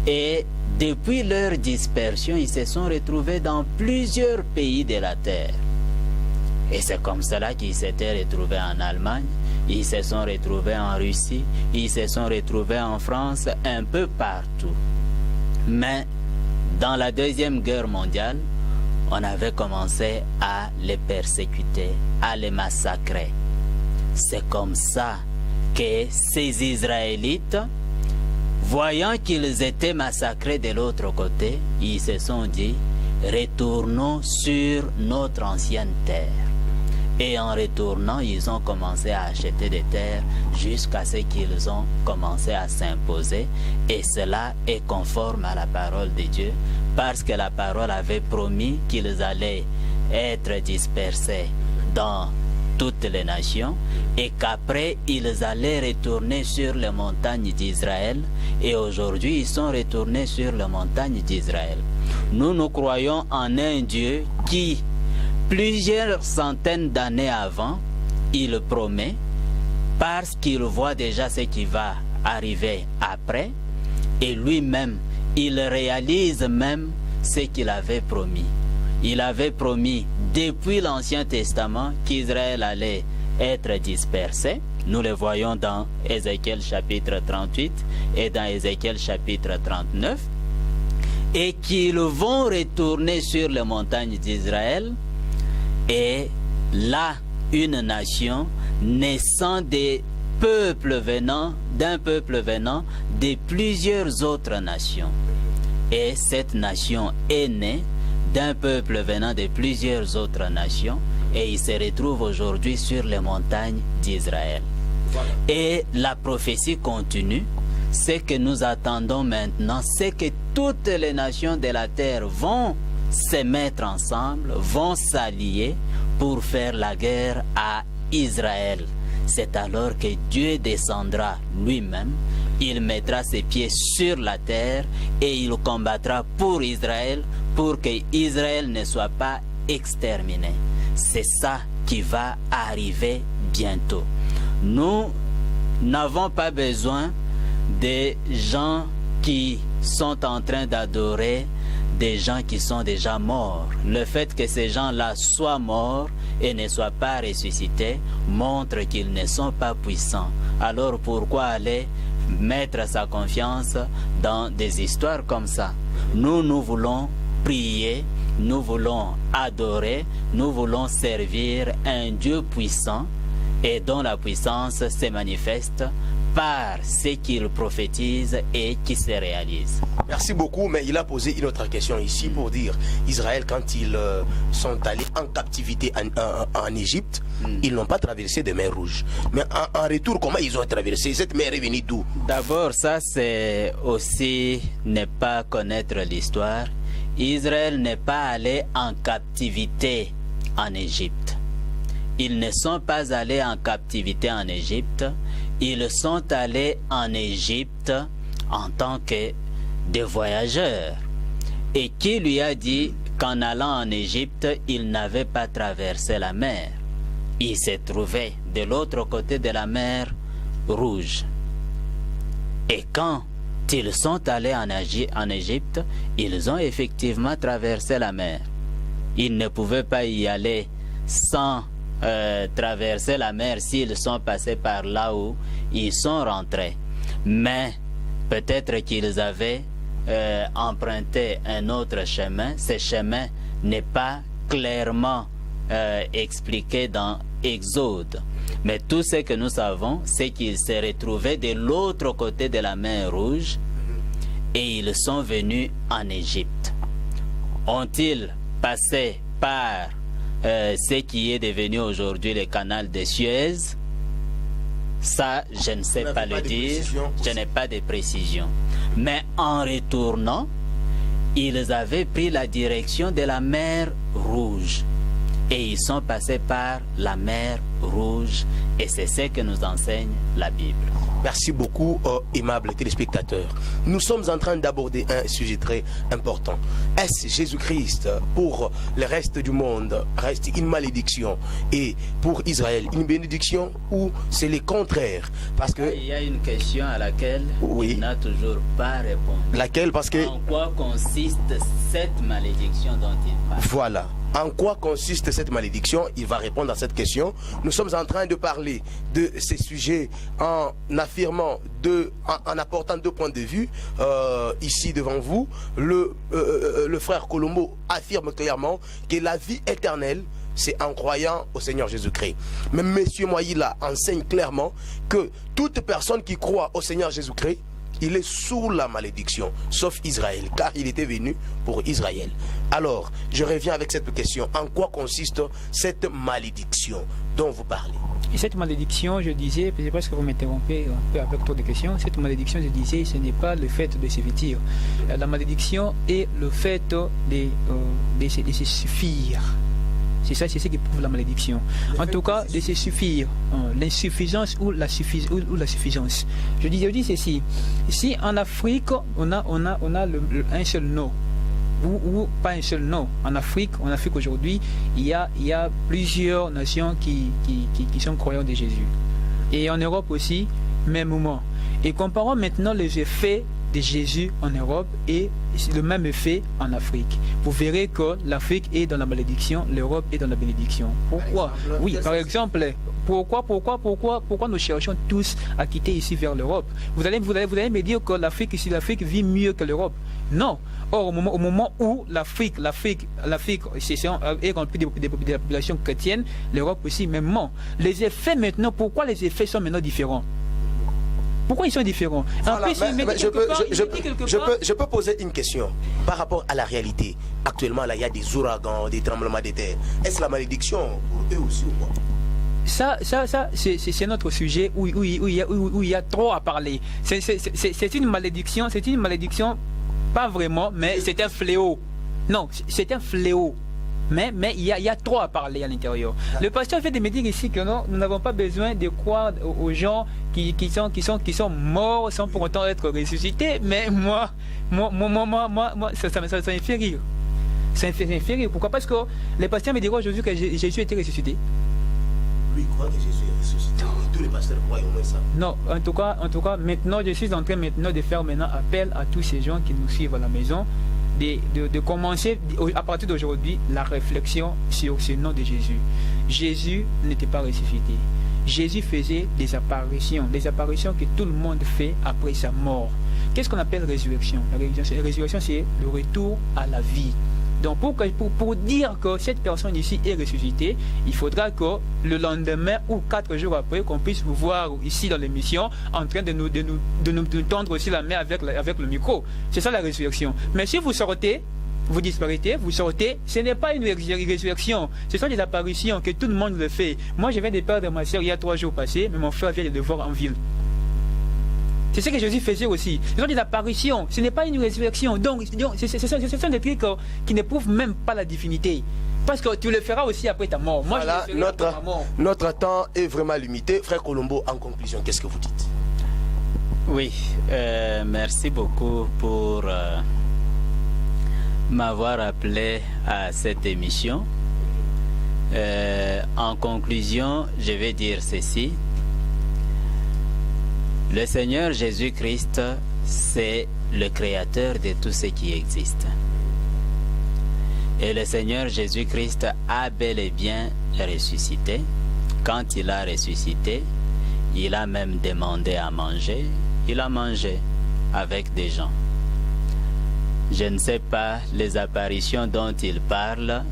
Et depuis leur dispersion, ils se sont retrouvés dans plusieurs pays de la terre. Et c'est comme cela qu'ils s'étaient retrouvés en Allemagne, ils se sont retrouvés en Russie, ils se sont retrouvés en France, un peu partout. Mais dans la Deuxième Guerre mondiale, on avait commencé à les persécuter, à les massacrer. C'est comme ça que ces Israélites, voyant qu'ils étaient massacrés de l'autre côté, ils se sont dit, retournons sur notre ancienne terre. Et en retournant, ils ont commencé à acheter des terres jusqu'à ce qu'ils ont commencé à s'imposer. Et cela est conforme à la parole de Dieu, parce que la parole avait promis qu'ils allaient être dispersés dans toutes les nations et qu'après ils allaient retourner sur les montagnes d'Israël. Et aujourd'hui, ils sont retournés sur les montagnes d'Israël. Nous croyons en un Dieu qui, plusieurs centaines d'années avant, il promet, parce qu'il voit déjà ce qui va arriver après, et lui-même, il réalise même ce qu'il avait promis. Il avait promis depuis l'Ancien Testament qu'Israël allait être dispersé. Nous le voyons dans Ézéchiel chapitre 38 et dans Ézéchiel chapitre 39. Et qu'ils vont retourner sur les montagnes d'Israël. Et là, une nation naissant des peuples venant, d'un peuple venant de plusieurs autres nations. Et cette nation est née d'un peuple venant de plusieurs autres nations et il se retrouve aujourd'hui sur les montagnes d'Israël. Voilà. Et la prophétie continue. Ce que nous attendons maintenant, c'est que toutes les nations de la terre vont se mettre ensemble, vont s'allier pour faire la guerre à Israël. C'est alors que Dieu descendra lui-même, il mettra ses pieds sur la terre et il combattra pour Israël, pour que Israël ne soit pas exterminé. C'est ça qui va arriver bientôt. Nous n'avons pas besoin des gens qui sont en train d'adorer des gens qui sont déjà morts. Le fait que ces gens-là soient morts et ne soient pas ressuscités montre qu'ils ne sont pas puissants. Alors pourquoi aller mettre sa confiance dans des histoires comme ça? Nous voulons prier, nous voulons adorer, nous voulons servir un Dieu puissant et dont la puissance se manifeste par ce qu'il prophétise et qui se réalise. Merci beaucoup, mais il a posé une autre question ici pour dire Israël, quand ils sont allés en captivité en Égypte, ils n'ont pas traversé de mer Rouge. Mais en retour, comment ils ont traversé? Cette mer est venue d'où? D'abord, ça c'est aussi ne pas connaître l'histoire. Israël n'est pas allé en captivité en Égypte. Ils ne sont pas allés en captivité en Égypte. Ils sont allés en Égypte en tant que des voyageurs. Et qui lui a dit qu'en allant en Égypte, il n'avait pas traversé la mer? Il s'est trouvé de l'autre côté de la mer Rouge. Et quand ils sont allés en Égypte, ils ont effectivement traversé la mer. Ils ne pouvaient pas y aller sans traverser la mer s'ils sont passés par là où ils sont rentrés. Mais peut-être qu'ils avaient emprunté un autre chemin. Ce chemin n'est pas clairement expliqué dans Exode. Mais tout ce que nous savons, c'est qu'ils se retrouvaient de l'autre côté de la mer Rouge et ils sont venus en Égypte. Ont-ils passé par ce qui est devenu aujourd'hui le canal de Suez? Ça, je ne sais pas le dire, je n'ai pas de précision. Mais en retournant, ils avaient pris la direction de la mer Rouge. Et ils sont passés par la mer Rouge. Et c'est ce que nous enseigne la Bible. Merci beaucoup, aimables téléspectateurs. Nous sommes en train d'aborder un sujet très important. Est-ce Jésus-Christ pour le reste du monde reste une malédiction et pour Israël une bénédiction, ou c'est le contraire? Parce que il y a une question à laquelle il n'a toujours pas répondu. Laquelle? Parce que en quoi consiste cette malédiction dont il parle? Voilà. En quoi consiste cette malédiction? Il va répondre à cette question. Nous sommes en train de parler de ces sujets en affirmant en apportant 2 points de vue ici devant vous. Le frère Colombo affirme clairement que la vie éternelle, c'est en croyant au Seigneur Jésus-Christ. Mais M. Moïla enseigne clairement que toute personne qui croit au Seigneur Jésus-Christ, il est sous la malédiction, sauf Israël, car il était venu pour Israël. Alors, je reviens avec cette question. En quoi consiste cette malédiction dont vous parlez? Et cette malédiction, je disais, c'est parce que vous m'interrompez un peu avec trop de questions, cette malédiction, je disais, ce n'est pas le fait de se vêtir. La malédiction est le fait de se suffire. C'est ça, c'est ce qui prouve la malédiction. En tout cas, de se suffire. L'insuffisance ou la suffisance. Je dis ceci. Si en Afrique, on a un seul nom, ou pas un seul nom. En Afrique aujourd'hui, il y a plusieurs nations qui sont croyants de Jésus. Et en Europe aussi, même moment. Et comparons maintenant les effets de Jésus en Europe et le même effet en Afrique. Vous verrez que l'Afrique est dans la malédiction, l'Europe est dans la bénédiction. Pourquoi? Oui, par exemple, pourquoi nous cherchons tous à quitter ici vers l'Europe? Vous allez me dire que l'Afrique vit mieux que l'Europe. Non. Or, au moment où l'Afrique est remplie de populations chrétiennes, l'Europe aussi, même. Les effets maintenant, pourquoi les effets sont maintenant différents? Pourquoi ils sont différents? Voilà, je peux poser une question par rapport à la réalité. Actuellement, là, il y a des ouragans, des tremblements de terre. Est-ce la malédiction pour eux aussi ou quoi? Ça c'est notre sujet où il y a trop à parler. C'est une malédiction, pas vraiment, mais c'est un fléau. Non, c'est un fléau. Mais il y a trop à parler à l'intérieur. Le pasteur fait de me dire ici que non, nous n'avons pas besoin de croire aux gens qui sont morts sans pour autant être ressuscités. Mais moi ça me fait rire. Ça me fait rire. Pourquoi? Parce que les pasteurs me diront aujourd'hui que Jésus était ressuscité. Lui croit que Jésus est ressuscité. Tous les pasteurs croient au moins ça. Non, en tout cas, maintenant, je suis en train de faire appel à tous ces gens qui nous suivent à la maison. De commencer à partir d'aujourd'hui la réflexion sur ce nom de Jésus. Jésus n'était pas ressuscité. Jésus faisait des apparitions que tout le monde fait après sa mort. Qu'est-ce qu'on appelle résurrection? La résurrection, c'est le retour à la vie. Donc pour dire que cette personne ici est ressuscitée, il faudra que le lendemain ou 4 jours après, qu'on puisse vous voir ici dans l'émission en train de nous tendre aussi la main avec le micro. C'est ça la résurrection. Mais si vous sortez, vous disparaissez, ce n'est pas une résurrection, ce sont des apparitions que tout le monde le fait. Moi je viens de perdre ma soeur il y a 3 jours passés, mais mon frère vient de le voir en ville. C'est ce que Jésus faisait aussi. Ce sont des apparitions, ce n'est pas une résurrection. Donc ce sont des trucs qui ne prouvent même pas la divinité. Parce que tu le feras aussi après ta mort. Moi, voilà, notre temps est vraiment limité. Frère Colombo, en conclusion, qu'est-ce que vous dites? Oui, merci beaucoup pour m'avoir appelé à cette émission. En conclusion, je vais dire ceci. Le Seigneur Jésus-Christ, c'est le créateur de tout ce qui existe. Et le Seigneur Jésus-Christ a bel et bien ressuscité. Quand il a ressuscité, il a même demandé à manger. Il a mangé avec des gens. Je ne sais pas les apparitions dont il parle,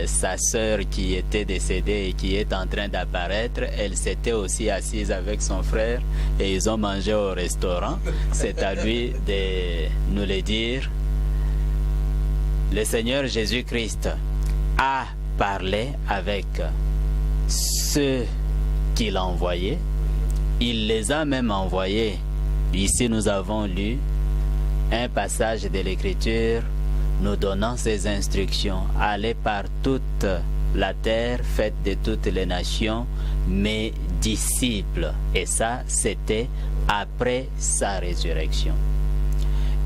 sa sœur qui était décédée et qui est en train d'apparaître, elle s'était aussi assise avec son frère et ils ont mangé au restaurant. C'est à lui de nous le dire. Le Seigneur Jésus-Christ a parlé avec ceux qu'il a envoyés. Il les a même envoyés. Ici, nous avons lu un passage de l'Écriture nous donnant ces instructions. Allez par toute la terre, faites de toutes les nations mes disciples. Et ça, c'était après sa résurrection.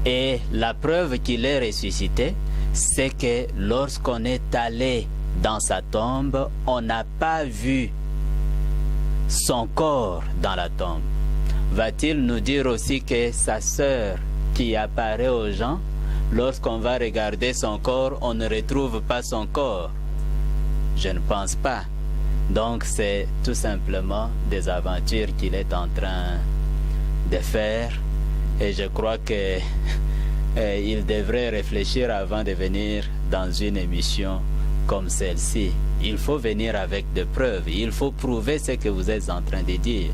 Et la preuve qu'il est ressuscité, c'est que lorsqu'on est allé dans sa tombe, on n'a pas vu son corps dans la tombe. Va-t-il nous dire aussi que sa sœur qui apparaît aux gens, lorsqu'on va regarder son corps, on ne retrouve pas son corps? Je ne pense pas. Donc c'est tout simplement des aventures qu'il est en train de faire. Et je crois que il devrait réfléchir avant de venir dans une émission comme celle-ci. Il faut venir avec des preuves. Il faut prouver ce que vous êtes en train de dire.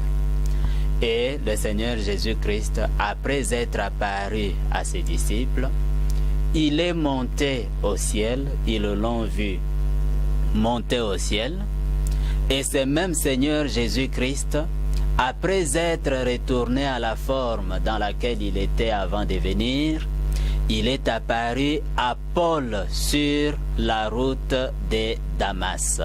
Et le Seigneur Jésus-Christ, après être apparu à ses disciples, il est monté au ciel. Ils l'ont vu monter au ciel. Et ce même Seigneur Jésus-Christ, après être retourné à la forme dans laquelle il était avant de venir, il est apparu à Paul sur la route de Damas.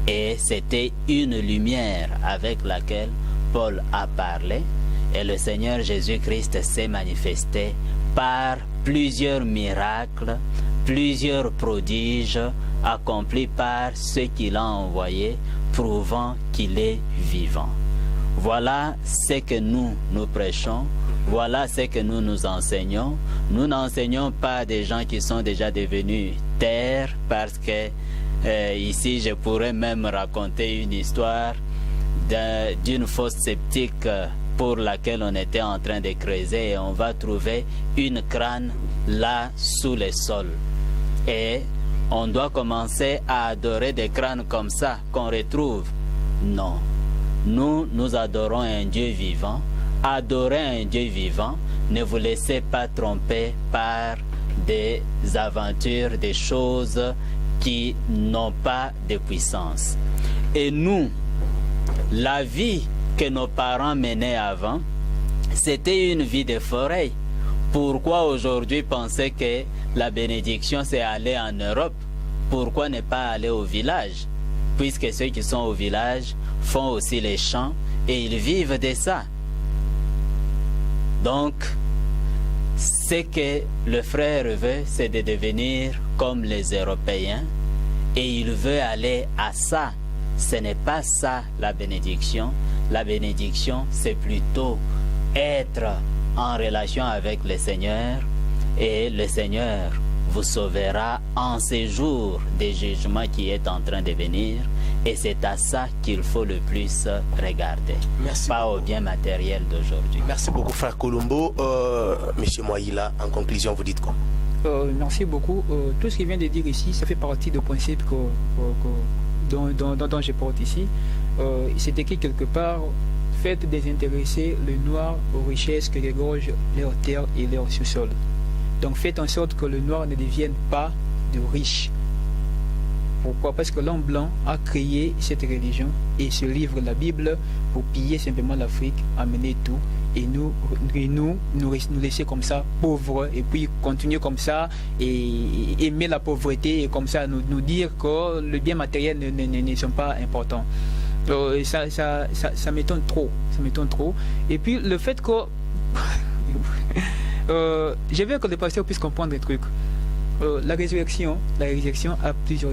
Et c'était une lumière avec laquelle Paul a parlé. Et le Seigneur Jésus-Christ s'est manifesté par plusieurs miracles, plusieurs prodiges accomplis par ceux qu'il a envoyés, prouvant qu'il est vivant. Voilà ce que nous prêchons. Voilà ce que nous enseignons. Nous n'enseignons pas des gens qui sont déjà devenus terre, parce que ici je pourrais même raconter une histoire d'une fosse sceptique pour laquelle on était en train de creuser, et on va trouver une crâne là sous le sol. Et on doit commencer à adorer des crânes comme ça qu'on retrouve? Non. Nous adorons un Dieu vivant. Adorez un Dieu vivant. Ne vous laissez pas tromper par des aventures, des choses qui n'ont pas de puissance. Et nous, la vie que nos parents menaient avant, c'était une vie de forêt. Pourquoi aujourd'hui penser que la bénédiction c'est aller en Europe? Pourquoi ne pas aller au village? Puisque ceux qui sont au village font aussi les champs et ils vivent de ça. Donc, ce que le frère veut, c'est de devenir comme les Européens, et il veut aller à ça. Ce n'est pas ça la bénédiction. La bénédiction, c'est plutôt être en relation avec le Seigneur, et le Seigneur vous sauvera en ces jours des jugements qui est en train de venir. Et c'est à ça qu'il faut le plus regarder. Merci pas beaucoup. Au bien matériel d'aujourd'hui. Merci beaucoup, frère Colombo. Monsieur Moaïla, en conclusion, vous dites quoi? Merci beaucoup. Tout ce qu'il vient de dire ici, ça fait partie du principe dont je porte ici. C'est écrit quelque part: faites désintéresser le noir aux richesses que regorgent leur terre et leur sous-sol. Donc faites en sorte que le noir ne devienne pas de riche. Pourquoi? Parce que l'homme blanc a créé cette religion et ce livre, la Bible, pour piller simplement l'Afrique, amener tout, et nous laisser comme ça, pauvres, et puis continuer comme ça, et aimer la pauvreté, et comme ça nous dire que le bien matériel ne sont pas importants. Ça m'étonne trop. Ça m'étonne trop. Et puis le fait que... je veux que le pasteur puisse comprendre des trucs. La résurrection a plusieurs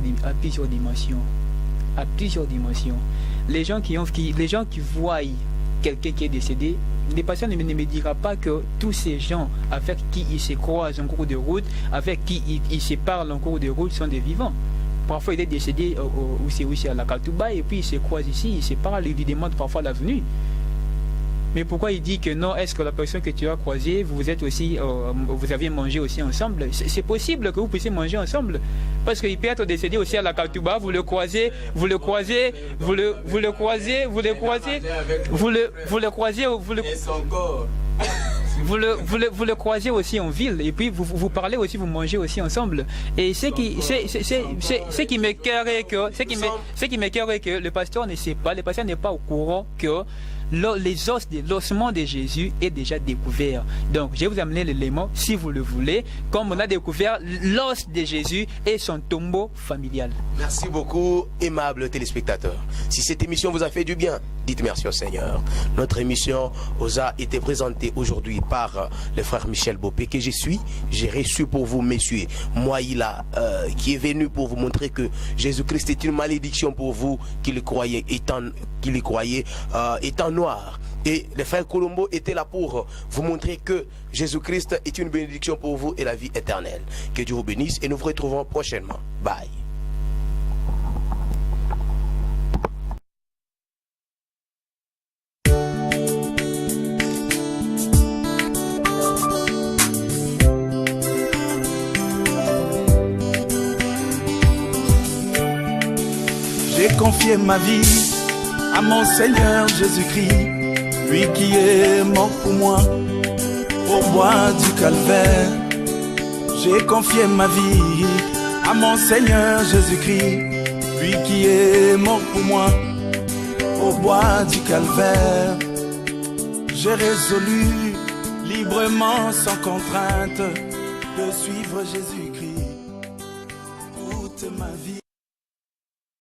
dimensions. Les gens qui voient quelqu'un qui est décédé, les patients ne me dira pas que tous ces gens avec qui ils se croisent en cours de route, avec qui ils se parlent en cours de route, sont des vivants. Parfois il est décédé où c'est à la Katouba, et puis ils se croisent ici, ils se parlent, ils lui demandent parfois l'avenue. Mais pourquoi il dit que non? Est-ce que la personne que tu as croisée, vous avez mangé aussi ensemble? C'est possible que vous puissiez manger ensemble, parce qu'il peut être décédé aussi à la Katouba. Vous le croisez aussi en ville, et puis vous parlez aussi, vous mangez aussi ensemble. Et ce qui m'écœurerait que le pasteur ne sait pas, le pasteur n'est pas au courant que l'ossement de Jésus est déjà découvert. Donc je vais vous amener l'élément, si vous le voulez, comme on a découvert l'os de Jésus et son tombeau familial. Merci beaucoup, aimables téléspectateurs. Si cette émission vous a fait du bien, dites merci au Seigneur. Notre émission vous a été présentée aujourd'hui par le frère Michel Bopé que je suis. J'ai reçu pour vous, messieurs, Moaïla, qui est venu pour vous montrer que Jésus-Christ est une malédiction pour vous qui le croyez étant noir. Et le frère Colombo était là pour vous montrer que Jésus-Christ est une bénédiction pour vous et la vie éternelle. Que Dieu vous bénisse et nous vous retrouvons prochainement. Bye. J'ai confié ma vie à mon Seigneur Jésus-Christ, lui qui est mort pour moi au bois du calvaire. J'ai confié ma vie à mon Seigneur Jésus-Christ, lui qui est mort pour moi au bois du calvaire. J'ai résolu librement, sans contrainte, de suivre Jésus-Christ toute ma vie.